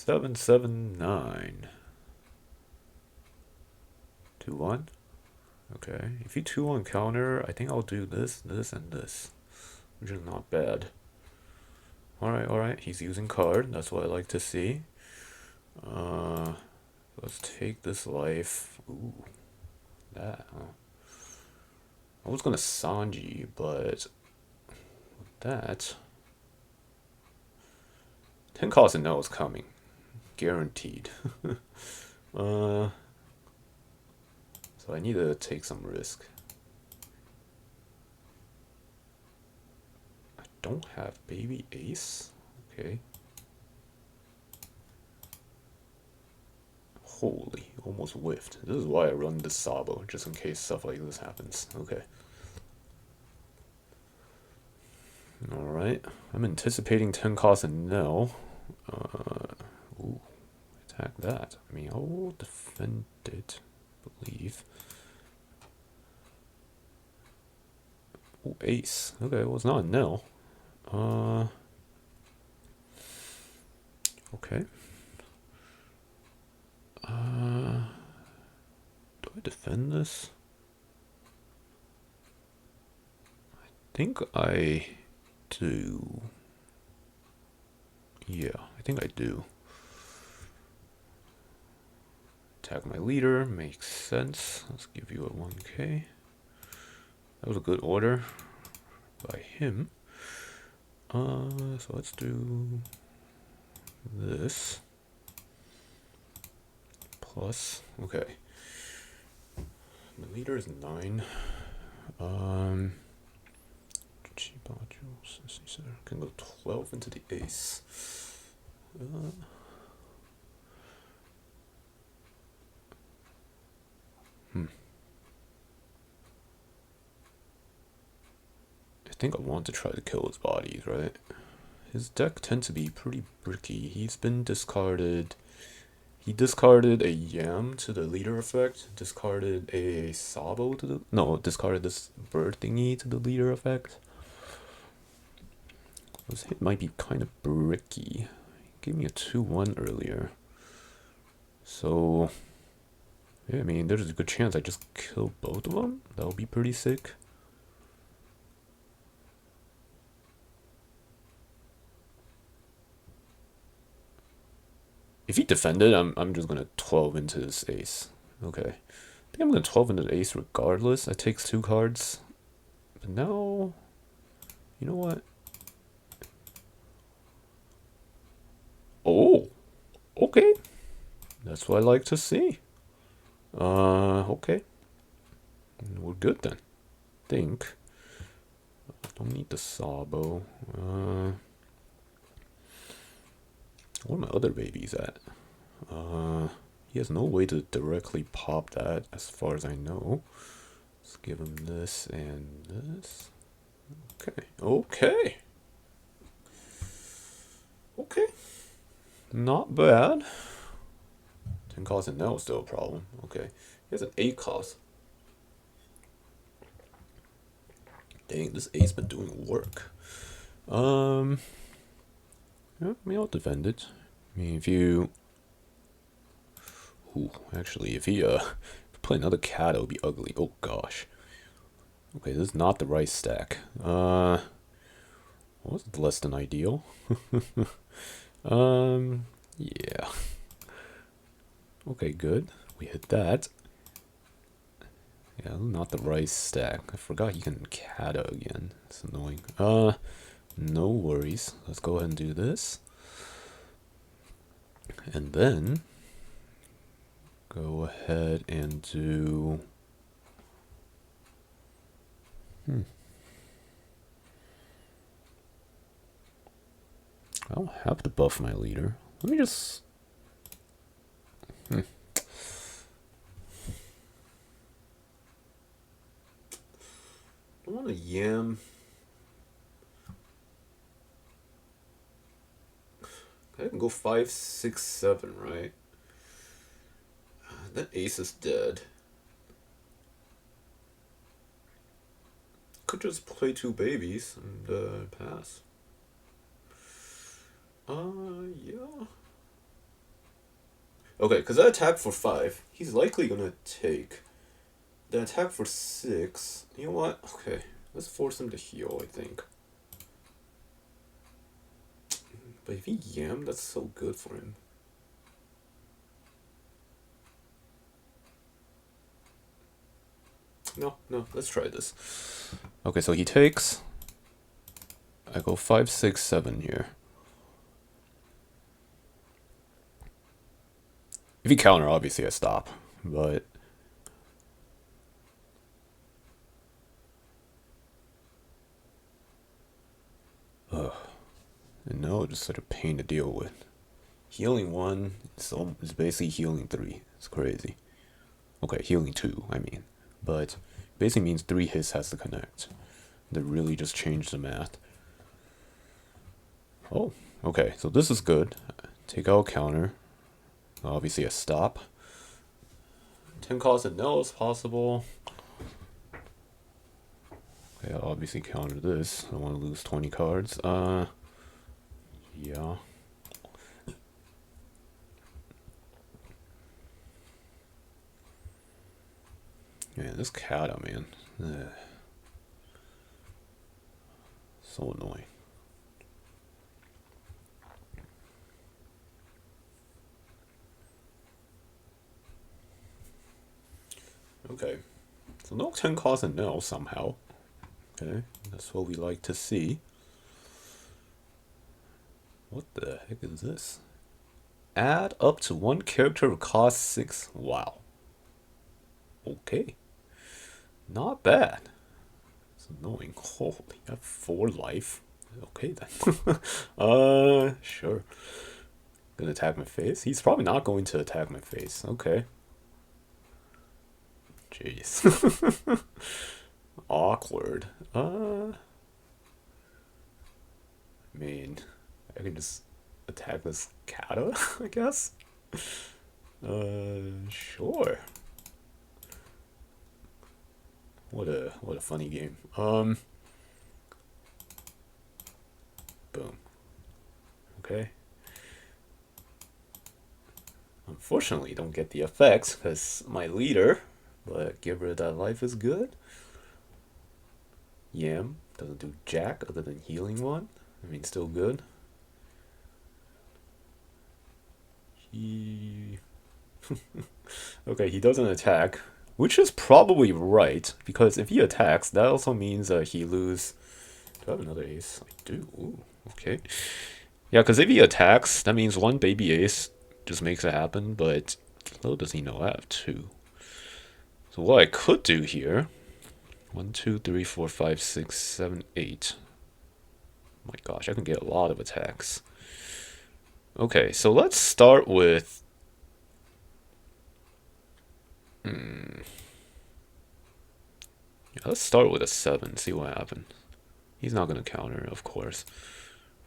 Speaker 1: 779. 2-1. Okay. If you 2-1 counter, I think I'll do this, this, and this, which is not bad. Alright, alright. He's using card. That's what I like to see. Let's take this life. Ooh. That, huh? I was gonna Sanji, but with that, 10 cost and no is coming, guaranteed. So I need to take some risk. I don't have baby ace. Okay. Holy, almost whiffed. This is why I run this Sabo, just in case stuff like this happens. Okay. Alright, I'm anticipating 10 cost and no. Ooh, attack that. I mean, I'll defend it, I believe. Ooh, ace. Okay, well, it's not a no. Okay. Do I defend this? I think I do. Yeah, I think I do. Attack my leader, makes sense. Let's give you a 1k. That was a good order by him. So let's do this. Plus, okay. The leader is 9. Can go 12 into the ace. I think I want to try to kill his bodies, right? His deck tends to be pretty bricky. He's been discarded. He discarded a Yam to the leader effect, discarded a Sabo to the... No, discarded this bird thingy to the leader effect. This hit might be kind of bricky. He gave me a 2-1 earlier. So... yeah, I mean, there's a good chance I just kill both of them. That would be pretty sick. If he defended, I'm just gonna 12 into this ace. Okay. I think I'm gonna 12 into the ace regardless. That takes 2 cards. But now... you know what? Oh! Okay. That's what I like to see. Okay. We're good then. Think. Don't need the Sabo. Where are my other babies at? He has no way to directly pop that as far as I know. Let's give him this and this. Okay. Okay. Okay. Not bad. 10 cost and Enel is still a problem. Okay. He has an 8 cost. Dang, this ace been doing work. Yeah, I mean, I'll defend it. I mean, if you... ooh, actually, if he play another cat, it would be ugly. Oh, gosh. Okay, this is not the right stack. Was less than ideal. Yeah. Okay, good. We hit that. Yeah, not the right stack. I forgot you can kata again. It's annoying. No worries. Let's go ahead and do this. And then go ahead and do... I don't have to buff my leader. Let me just... I want a Yam. I can go 5, 6, 7, right? That ace is dead. Could just play 2 babies and pass. Yeah. Okay, because that attack for 5, he's likely gonna take. The attack for 6, you know what? Okay, let's force him to heal, I think. But if he Yam, that's so good for him. No, let's try this. Okay, so he takes. I go 5, 6, 7 here. If he counter, obviously I stop, but... and no, just such a pain to deal with. Healing 1 is basically healing 3. It's crazy. Okay, healing 2, I mean. But basically means 3 hits has to connect. That really just changed the math. Oh, okay, so this is good. Take out counter. Obviously a stop. 10 cost and no is possible. Okay, I'll obviously counter this. I don't want to lose 20 cards. Yeah. Yeah, this kata, man. Ugh. So annoying. Okay. So no 10 cost and no somehow. Okay, that's what we like to see. What the heck is this? Add up to 1 character cost 6. Wow. Okay. Not bad. It's annoying. Holy, you have 4 life. Okay then. Sure. Gonna attack my face? He's probably not going to attack my face. Okay. Jeez. Awkward. I mean, I can just attack this kata, I guess. Sure. What a funny game. Boom. Okay. Unfortunately, you don't get the effects because my leader, but give her that life is good. Yam doesn't do jack other than healing one. I mean, still good. He. Okay, he doesn't attack, which is probably right because if he attacks, that also means he lose. Do I have another ace? I do. Ooh, okay. Yeah, because if he attacks, that means one baby ace just makes it happen, but little does he know I have 2. So what I could do here, 1, 2, 3, 4, 5, 6, 7, 8. My gosh, I can get a lot of attacks. Okay, so let's start with... Yeah, let's start with a 7, see what happens. He's not going to counter, of course.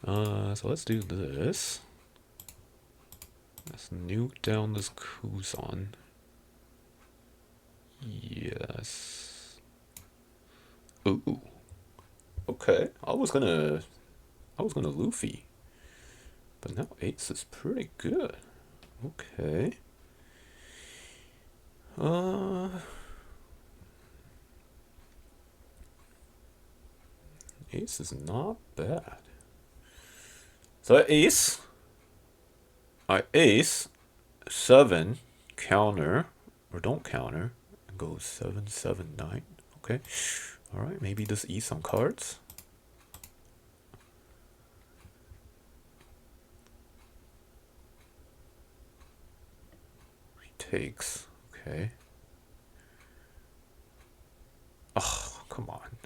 Speaker 1: So let's do this. Let's nuke down this Kuzan. Yes. Ooh. Okay. I was gonna Luffy. But now Ace is pretty good. Okay. Ace is not bad. So I ace 7 counter or don't counter and go 7 7 9. Okay. All right, maybe just eat some cards. Takes. Okay. Oh, come on.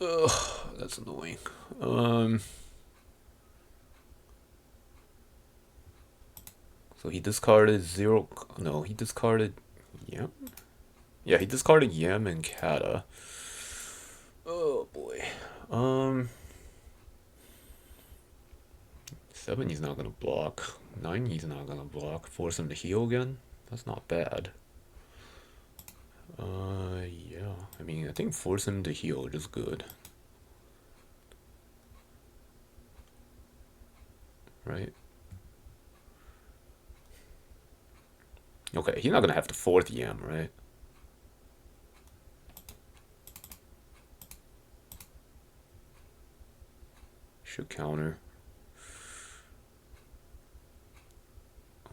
Speaker 1: Ugh, that's annoying. So he discarded 0. No, he discarded Yam. Yeah, he discarded Yam and Kata. Oh boy. 7 he's not gonna block. 9 he's not gonna block. Force him to heal again. That's not bad. Yeah. I mean, I think force him to heal is good. Right? Okay, he's not gonna have the 4th Yam, right? Should counter.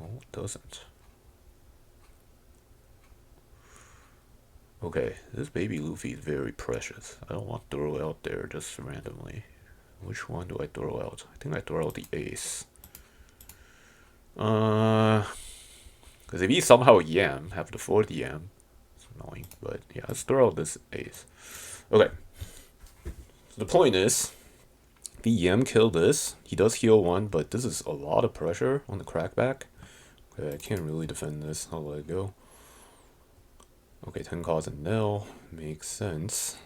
Speaker 1: Oh, it doesn't. Okay, this baby Luffy is very precious. I don't want to throw it out there just randomly. Which one do I throw out? I think I throw out the ace. Because if he somehow Yam, have the 4th Yam, it's annoying. But yeah, let's throw out this ace. Okay. So the point is, if he Yam kill this, he does heal 1, but this is a lot of pressure on the crackback. Okay, I can't really defend this. I'll let it go. Okay, 10 cards and Enel. Makes sense.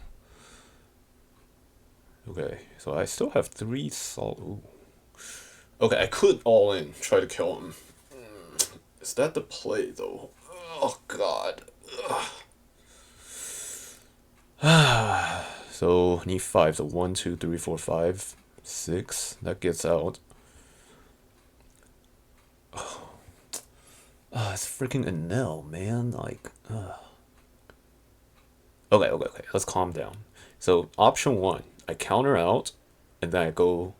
Speaker 1: Okay, so I still have 3 salt. Ooh. Okay, I could all in, try to kill him. Is that the play, though? Oh, God. So, need 5. So, 1, 2, 3, 4, 5, 6. That gets out. It's freaking Enel, man. Like, Okay. Let's calm down. So, option 1, I counter out, and then I go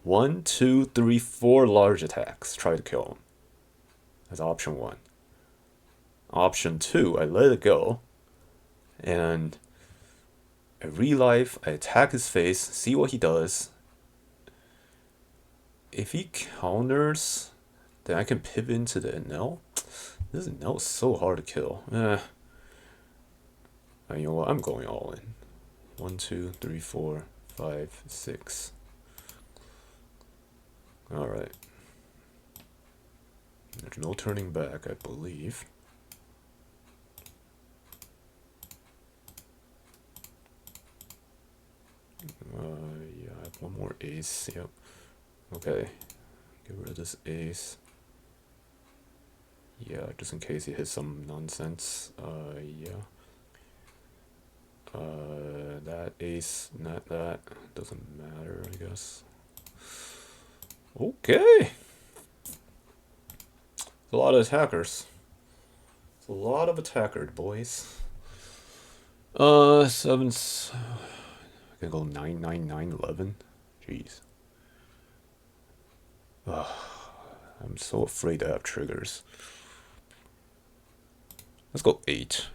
Speaker 1: 1, 2, 3, 4 large attacks. Try to kill him. That's option 1. Option 2, I let it go, and I relife, I attack his face, see what he does. If he counters, then I can pivot into the Enel. This Enel is so hard to kill. You know what? I'm going all in. 1, 2, 3, 4, 5, 6. Alright. There's no turning back, I believe. Yeah, I have one more ace. Yep. Okay. Get rid of this ace. Yeah, just in case he hits some nonsense. Yeah. That ace, not that. Doesn't matter, I guess. Okay. It's a lot of attackers. It's a lot of attackers, boys. 7. I can go 9, 9, 9, 11. Jeez. Ugh, I'm so afraid to have triggers. Let's go 8.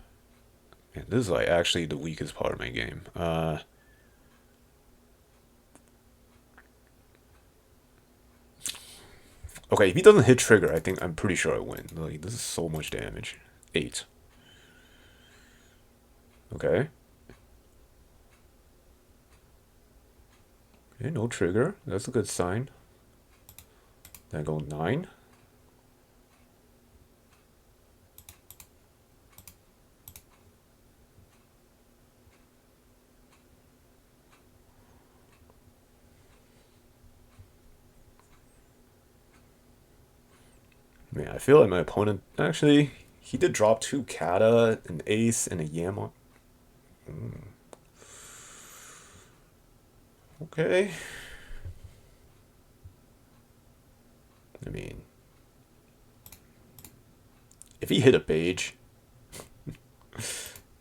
Speaker 1: Man, this is like actually the weakest part of my game. Okay, if he doesn't hit trigger, I'm pretty sure I win. Like, this is so much damage. 8. Okay. Okay, no trigger. That's a good sign. Then I go 9. Man, I feel like my opponent actually he did drop 2 kata, an ace, and a yama. Okay. I mean, if he hit a beige,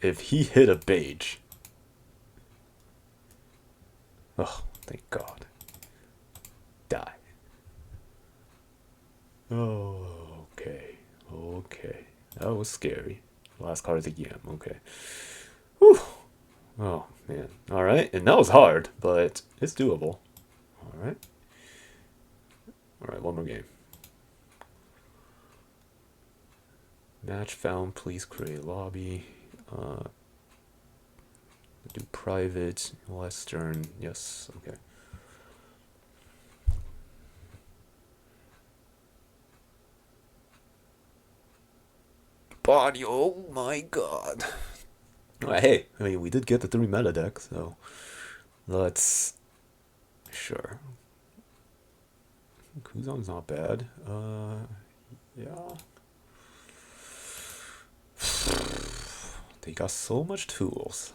Speaker 1: if he hit a beige, oh, thank God. Die. Oh, okay. Okay. That was scary. Last card is a yam. Okay. Whew. Oh, man. Alright. And that was hard, but it's doable. Alright. Alright, one more game. Match found. Please create lobby. Do private. Western. Yes. Okay. Body. Oh my God. Hey, I mean, we did get the 3 meta deck, so let's. Sure. Kuzan's not bad. Yeah. They got so much tools.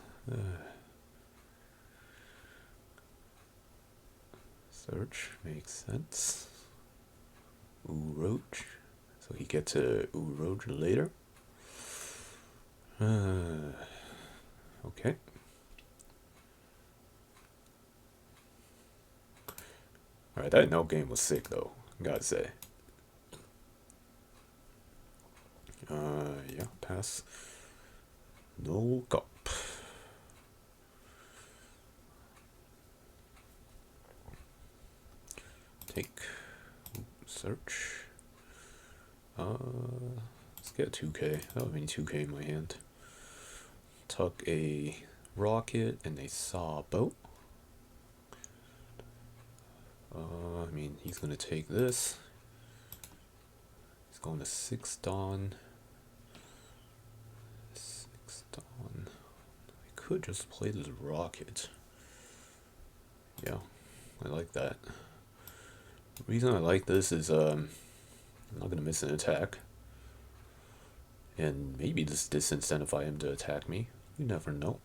Speaker 1: Search makes sense. Roach. So he gets to Roach later. Okay. Alright, that no game was sick though, gotta say. Yeah, pass. No cup. Take. Search. Let's get 2k. That would mean 2k in my hand. Tuck a rocket and a saw boat. I mean, he's gonna take this. He's going to 6 Dawn. 6 Dawn. I could just play this rocket. Yeah, I like that. The reason I like this is I'm not gonna miss an attack. And maybe just disincentivize him to attack me. You never know.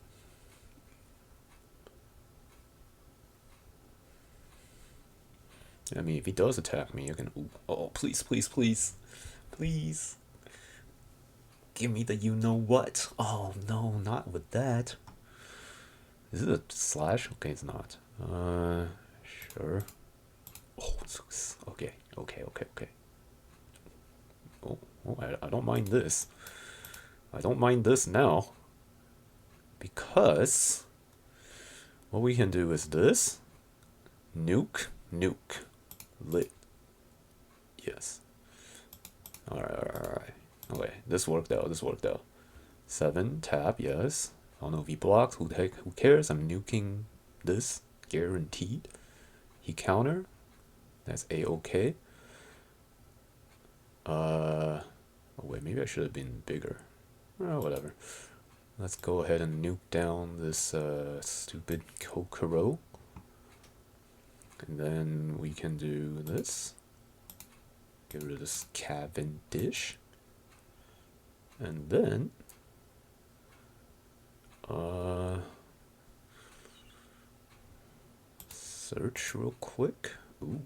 Speaker 1: I mean, if he does attack me, I can. Ooh, oh, please, please, please. Please. Give me the you know what. Oh, no, not with that. Is it a slash? Okay, it's not. Sure. Oh, okay, okay, okay, okay. Oh, I don't mind this. I don't mind this now. Because what we can do is this. Nuke, nuke. Lit. Yes. Alright. Okay, this worked out, 7, tap, yes. I don't know if he blocks. Who the heck? Who cares? I'm nuking this. Guaranteed. He counter. That's a-okay. Oh wait, maybe I should have been bigger. Oh, whatever. Let's go ahead and nuke down this stupid Kokoro. And then we can do this. Get rid of this Cavendish. And then search real quick. Ooh.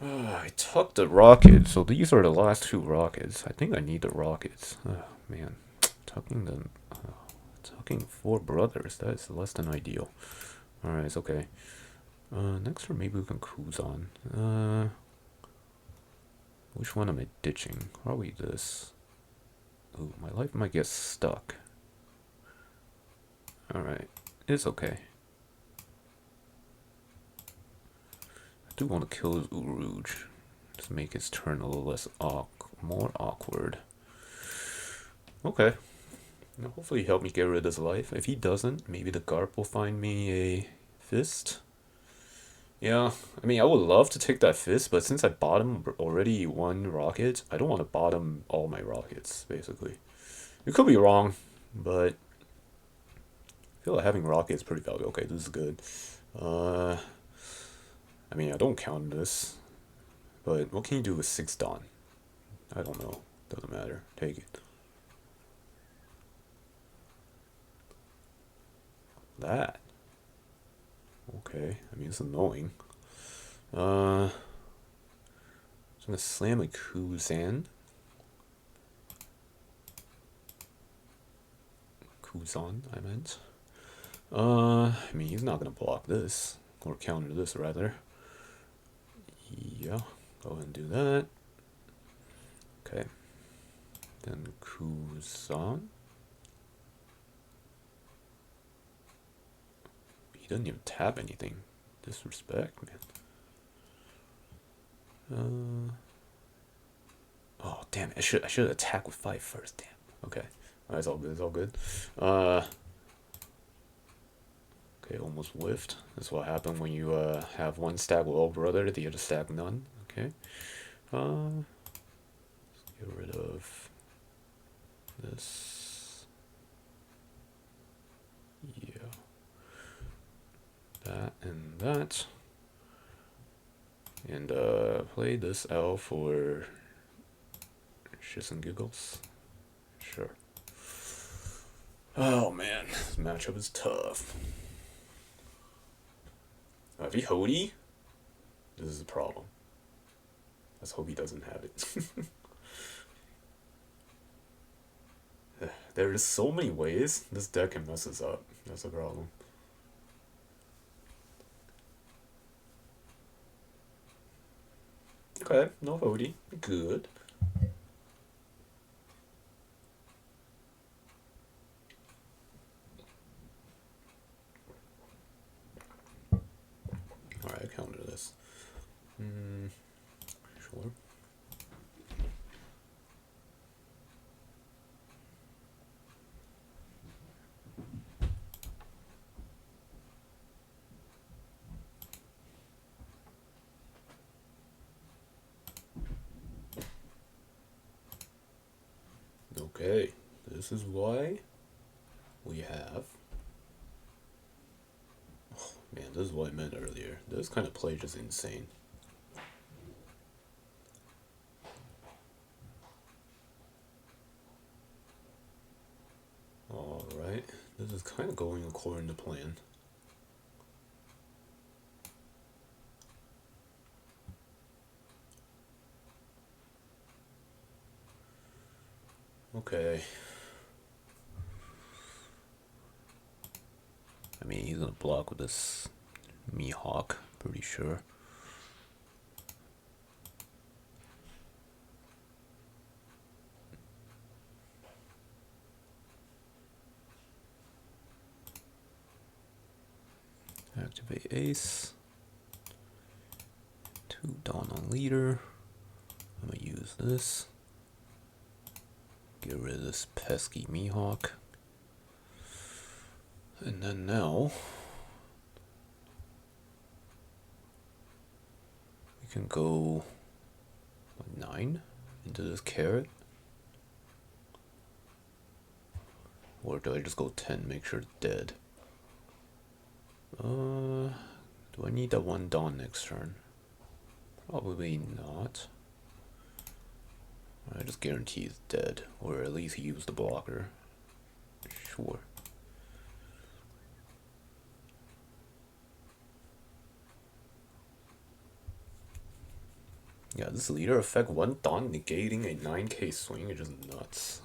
Speaker 1: I took the rockets, so these are the last two rockets. I think I need the rockets. Oh man, tucking 4 brothers. That is less than ideal. All right, it's okay. Next turn maybe we can cruise on. Which one am I ditching? Probably this. Ooh, my life might get stuck. All right, it's okay. I do want to kill his Uruj. Just make his turn a little less more awkward. Okay. Now hopefully help me get rid of his life. If he doesn't, maybe the Garp will find me a fist. Yeah, I mean, I would love to take that fist, but since I bought him already 1 rocket, I don't want to bottom all my rockets, basically. You could be wrong, but I feel like having rockets is pretty valuable. Okay, this is good. I mean, I don't count this, but what can you do with 6 Dawn? I don't know. Doesn't matter. Take it. That. Okay, I mean, it's annoying. So I'm gonna slam a Kuzan. Kuzan, I meant. I mean, he's not gonna block this, or counter this, rather. Yeah, go ahead and do that. Okay. Then Kuzan. He doesn't even tap anything. Disrespect, man. Oh damn it! I should attack with 5 first. Damn. Okay. Alright, it's all good. It's all good. Okay, almost whiffed. That's what happened when you have 1 stack with all brother, the other stack none. Okay. Let's get rid of this. Yeah. That and that. And play this L for shits and giggles. Sure. Oh man, this matchup is tough. If he Hody, this is a problem. Let's hope he doesn't have it. There is so many ways this deck can mess us up. That's a problem. Okay, no Hody. Good. Alright, I counter this. Sure. Okay, this is why we have... Oh, man, this is what I meant earlier. This kind of play just insane. Alright, this is kind of going according to plan. Okay. I mean, he's gonna block with this Mihawk, pretty sure. Activate Ace. 2 Dawn on leader. I'm gonna use this. get rid of this pesky Mihawk. And then now we can go 9 into this carrot. Or do I just go 10, make sure it's dead? Do I need that one Dawn next turn? Probably not. I just guarantee he's dead, or at least he used the blocker. Sure. Yeah, this leader effect, one Dawn negating a 9k swing is just nuts.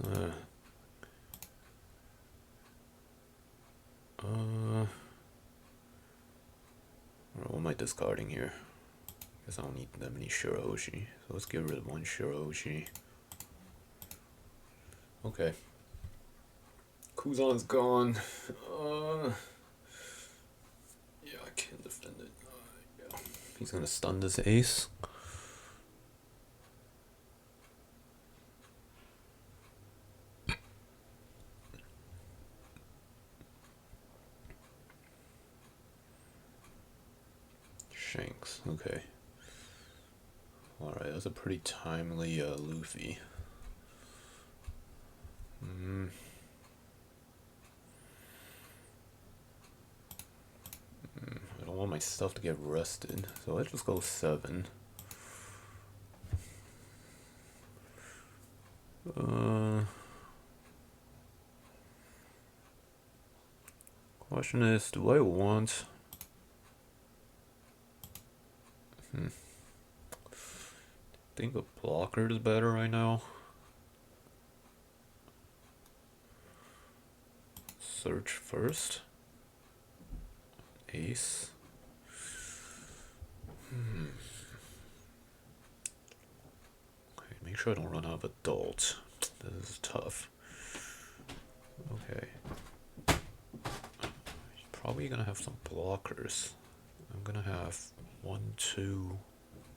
Speaker 1: What am I discarding here? Guess I don't need that many Shirahoshi. So let's get rid of one Shirahoshi. Okay. Kuzan's gone. Yeah, I can't defend it. Yeah. He's gonna stun this ace. Shanks, okay. Alright, that's a pretty timely Luffy. I don't want my stuff to get rusted, so let's just go 7. Question is, do I want... I think a blocker is better right now. Search first. Ace. Okay, make sure I don't run out of adults. This is tough. Okay. Probably gonna have some blockers. I'm gonna have 1, 2.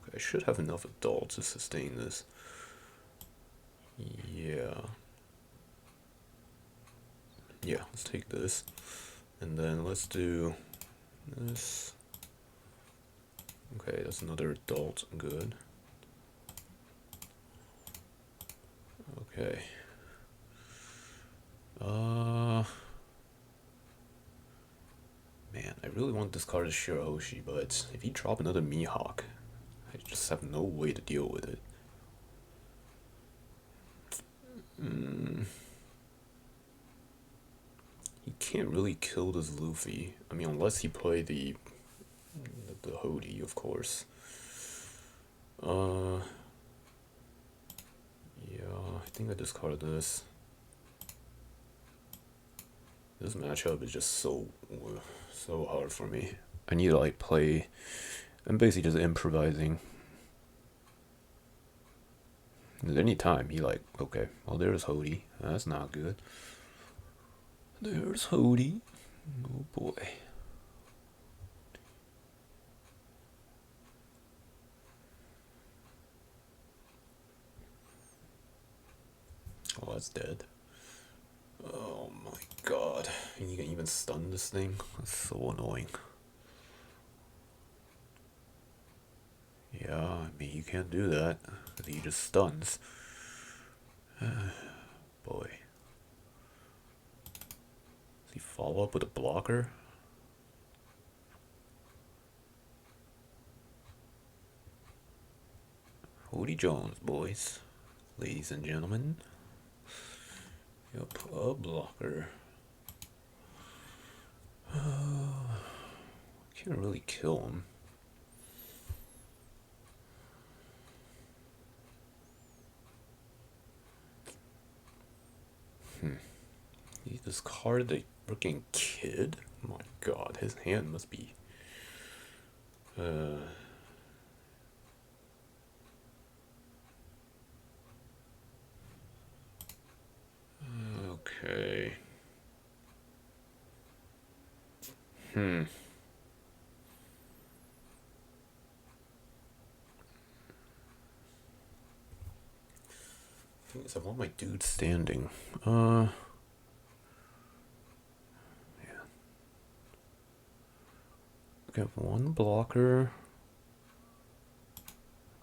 Speaker 1: Okay, I should have enough adults to sustain this. Yeah. Yeah, let's take this. And then let's do this. Okay, that's another adult. Good. Okay. Man, I really want to discard a Shirahoshi, but if you drop another Mihawk, I just have no way to deal with it. He can't really kill this Luffy. I mean, unless he play the Hody, of course. Yeah, I think I discarded this. This matchup is just so hard for me. I need to like play. I'm basically just improvising. At any time, he like, okay, well there's Hody. That's not good. There's Hody. Oh boy. Oh, that's dead. Oh my god. You can even stun this thing? That's so annoying. Yeah, I mean, you can't do that. He just stuns. Boy. Does he follow up with a blocker? Hody Jones, boys. Ladies and gentlemen. Yep, a blocker. Can't really kill him. He discarded a freaking kid? Oh my god, his hand must be... Okay. I think Because I want my dude standing. Yeah. I have one blocker.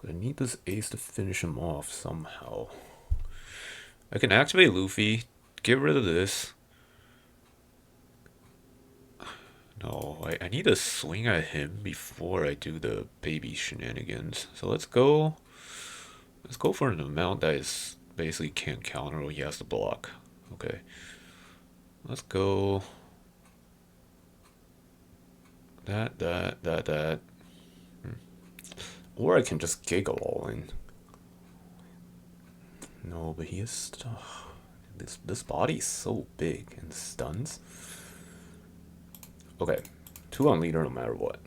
Speaker 1: I need this ace to finish him off somehow. I can activate Luffy, get rid of this. No, I need to swing at him before I do the baby shenanigans. So let's go for an amount that is basically can't counter or he has to block. Okay. Let's go that. Or I can just giggle all in. No, but he is this body's so big and stuns. Okay, 2 on leader no matter what.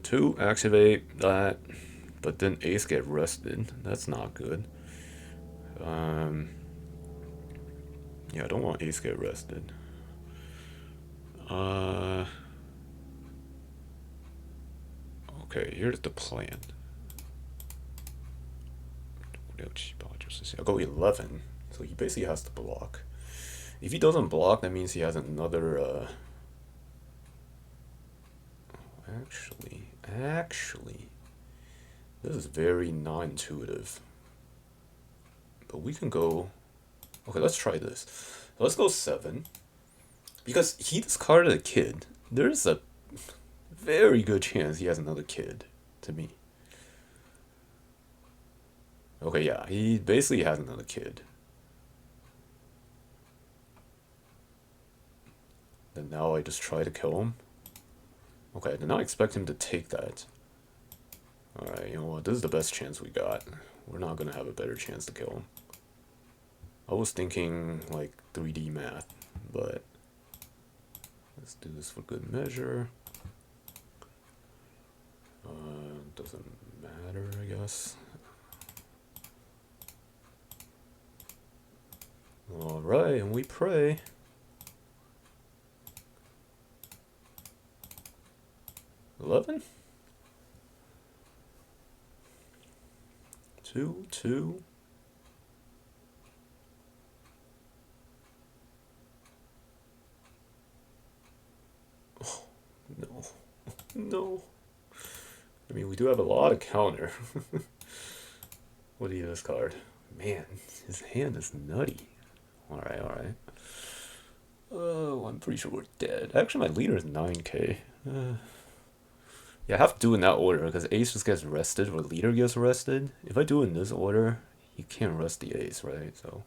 Speaker 1: 2, activate that, but then ace get rested. That's not good. Yeah, I don't want ace get rested. Okay, here's the plan. I'll go 11, so he basically has to block. If he doesn't block, that means he has another, Actually, this is very non-intuitive. But we can go... Okay, let's try this. Let's go 7. Because he discarded a kid. There's a very good chance he has another kid, to me. Okay, yeah, he basically has another kid. Then now I just try to kill him. Okay, I did not expect him to take that. Alright, you know what, this is the best chance we got. We're not gonna have a better chance to kill him. I was thinking, like, 3D math, but... Let's do this for good measure. Doesn't matter, I guess. Alright, and we pray. $11? 2, 2. Oh, no. No. I mean, we do have a lot of counter. What do you discard? Man, his hand is nutty. Alright, alright. Oh, I'm pretty sure we're dead. Actually, my leader is 9k. Yeah, I have to do it in that order, because ace just gets rested, or leader gets rested. If I do it in this order, you can't rest the ace, right? So...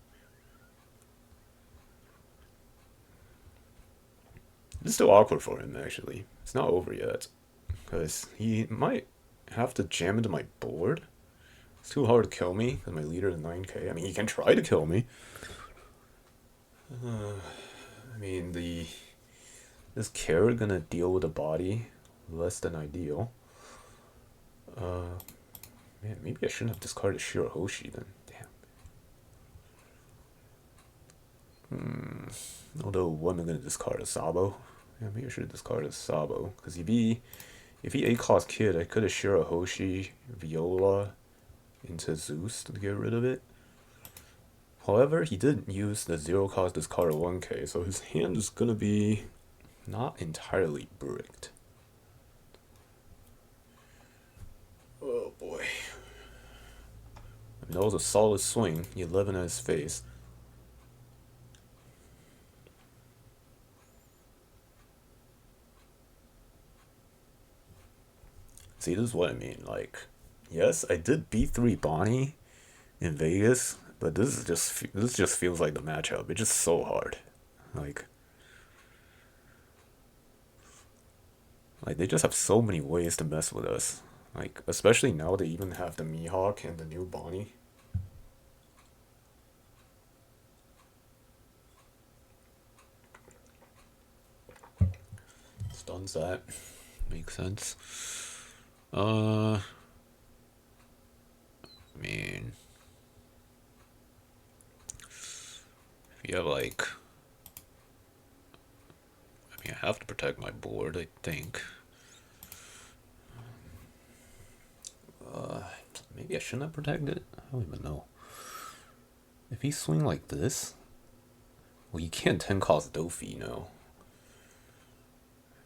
Speaker 1: It's still awkward for him, actually. It's not over yet. Because he might have to jam into my board. It's too hard to kill me, because my leader is 9k. I mean, he can try to kill me. I mean, this carrot gonna deal with the body less than ideal. Man, maybe I shouldn't have discarded Shirahoshi then. Damn. Although, what am I gonna discard? A Sabo? Yeah, maybe I should have discarded a Sabo. Because if he 8-cost kid, I could have Shirahoshi, Viola into Zeus to get rid of it. However, he did use the 0-cost discard of 1k, so his hand is gonna be not entirely bricked. Oh boy. I mean, that was a solid swing. 11 at his face. See, this is what I mean. Like, yes, I did B3 Bonnie in Vegas, but this just feels like the matchup. It's just so hard. Like they just have so many ways to mess with us. Like, especially now they even have the Mihawk and the new Bonnie. Stuns that. Makes sense. I mean, if you have like, I have to protect my board, I think. Maybe I shouldn't have protected it? I don't even know. If he swing like this... Well, you can't 10 cost Dofi, you know.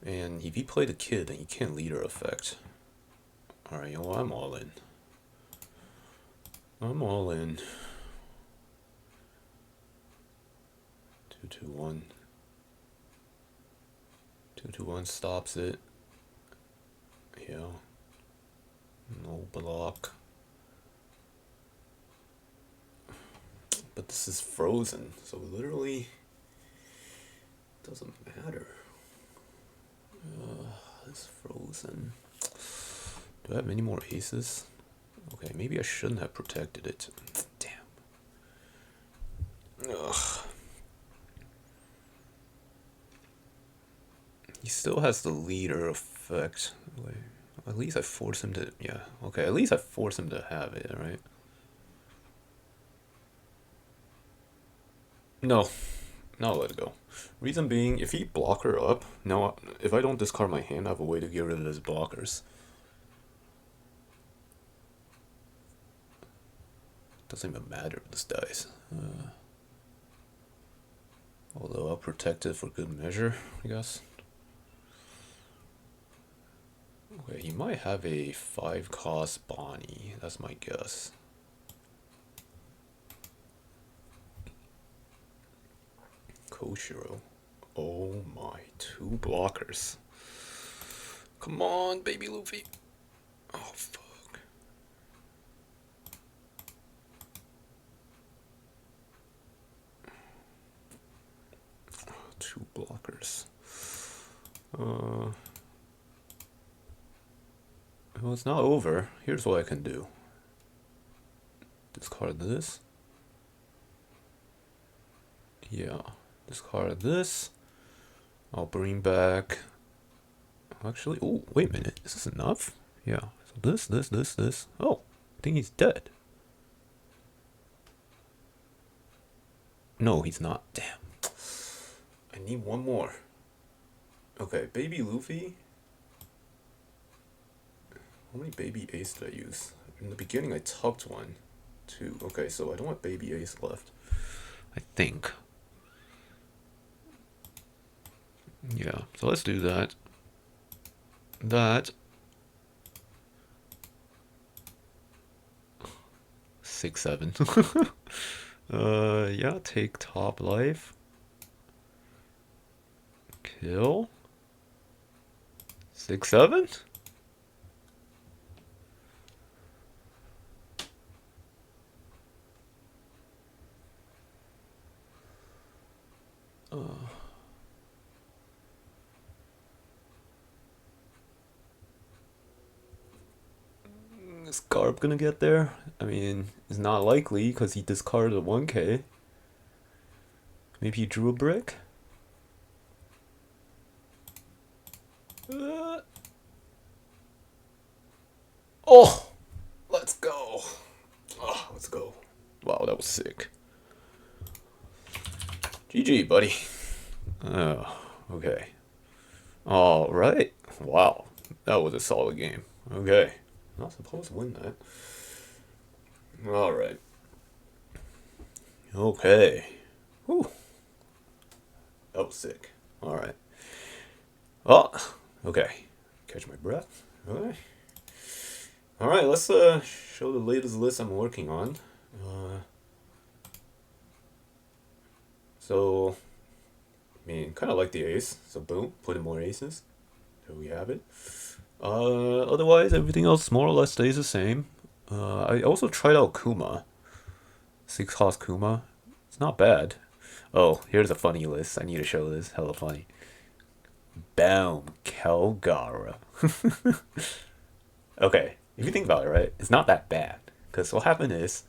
Speaker 1: And if you play the kid, then you can't leader effect. Alright, you know what? I'm all in. I'm all in. 2-2-1. 2-2-1 stops it. Yeah. No block. But this is frozen, so literally doesn't matter. It's frozen. Do I have any more aces? Okay, maybe I shouldn't have protected it. Damn. Ugh. He still has the leader effect. Wait, at least I force him to... Yeah, okay, at least I force him to have it, right? No. Now let it go. Reason being, if he block her up, now if I don't discard my hand, I have a way to get rid of his blockers. Doesn't even matter if this dies. Although I'll protect it for good measure, I guess. Okay, he might have a 5 cost Bonnie. That's my guess. Koshiro. Oh my, 2 blockers. Come on, baby Luffy. Oh, fuck. Oh, 2 blockers. Well, it's not over. Here's what I can do. Discard this. Yeah. Discard this. I'll bring back... Actually, oh, wait a minute. Is this enough? Yeah. So this. Oh, I think he's dead. No, he's not. Damn. I need one more. Okay, baby Luffy. How many baby ace did I use? In the beginning, I tucked 1, 2. Okay, so I don't have baby ace left. I think. Yeah, so let's do that. That. 6, 7. Yeah, take top life. Kill. 6, 7? Is Garb gonna get there? I mean, it's not likely because he discarded a 1k. Maybe he drew a brick? Oh! Let's go! Oh, let's go. Wow, that was sick. GG, buddy. Oh, okay. Alright. Wow. That was a solid game. Okay. I'm not supposed to win that. Alright. Okay. Whew. That was sick. Alright. Oh, okay. Catch my breath. Okay. Alright, let's show the latest list I'm working on. So, I mean, kind of like the ace. So boom, put in more aces. There we have it. Otherwise, everything else more or less stays the same. I also tried out Kuma. 6 cost Kuma. It's not bad. Oh, here's a funny list. I need to show this. Hella funny. Boom, Kelgara. Okay, if you think about it, right, it's not that bad. Because what happened is,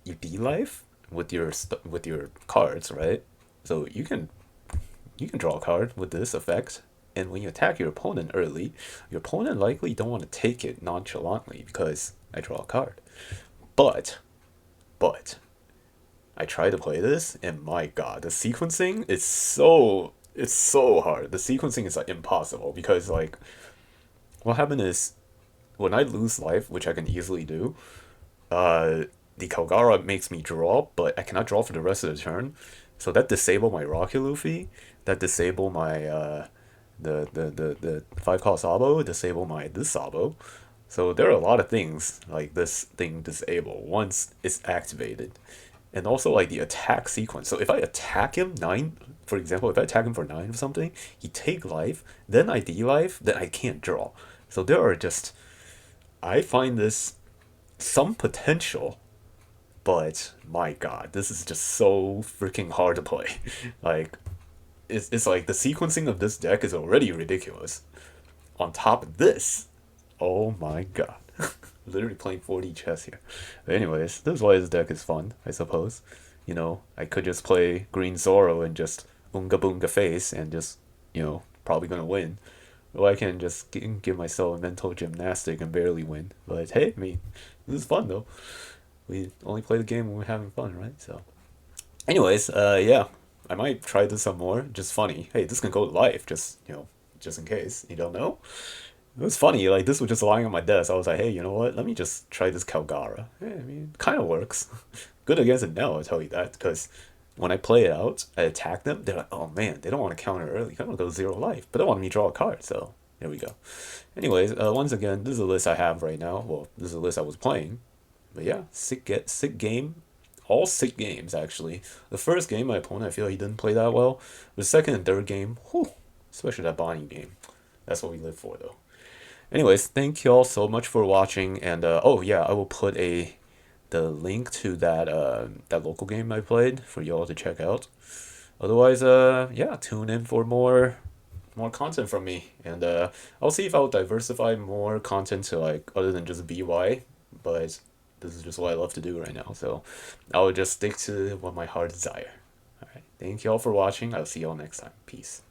Speaker 1: you D-life with your cards, right? So you can draw a card with this effect, and when you attack your opponent early, your opponent likely don't want to take it nonchalantly because I draw a card. But I try to play this, and my god, the sequencing is so hard. The sequencing is like impossible because like what happened is when I lose life, which I can easily do, uh, the Kalgara makes me draw, but I cannot draw for the rest of the turn. So that disable my Rocket Luffy, that disable my the 5 cost Sabo, disable my this Sabo. So there are a lot of things like this thing disable once it's activated. And also like the attack sequence. So if I attack him 9, for example, if I attack him for 9 or something, he take life, then I D life, then I can't draw. So there are just, I find this some potential, but my god, this is just so freaking hard to play. Like, it's like the sequencing of this deck is already ridiculous. On top of this, oh my god. Literally playing 4D chess here. But anyways, this is why this deck is fun, I suppose. You know, I could just play Green Zoro and just Boonga Boonga face and just, probably gonna win. Or I can just give myself a mental gymnastic and barely win. But hey, I mean, this is fun though. We only play the game when we're having fun, right? So, anyways, yeah, I might try this some more. Just funny. Hey, this can go live. Just just in case you don't know. It was funny. Like this was just lying on my desk. I was like, hey, you know what? Let me just try this Calgara. Yeah, I mean, kind of works. Good against it now. I'll tell you that because when I play it out, I attack them. They're like, oh man, they don't want to counter early. I want to go 0 life, but they want me to draw a card. So there we go. Anyways, once again, this is a list I have right now. Well, this is a list I was playing. But yeah, sick game. All sick games actually. The first game, my opponent, I feel he didn't play that well. The second and third game, whew, especially that Bonnie game. That's what we live for though. Anyways, thank you all so much for watching, and oh yeah, I will put the link to that local game I played for y'all to check out. Otherwise, yeah, tune in for more content from me, and I'll see if I'll diversify more content to like other than just BY, but this is just what I love to do right now, so I will just stick to what my heart desire. All right, thank you all for watching. I'll see y'all next time. Peace.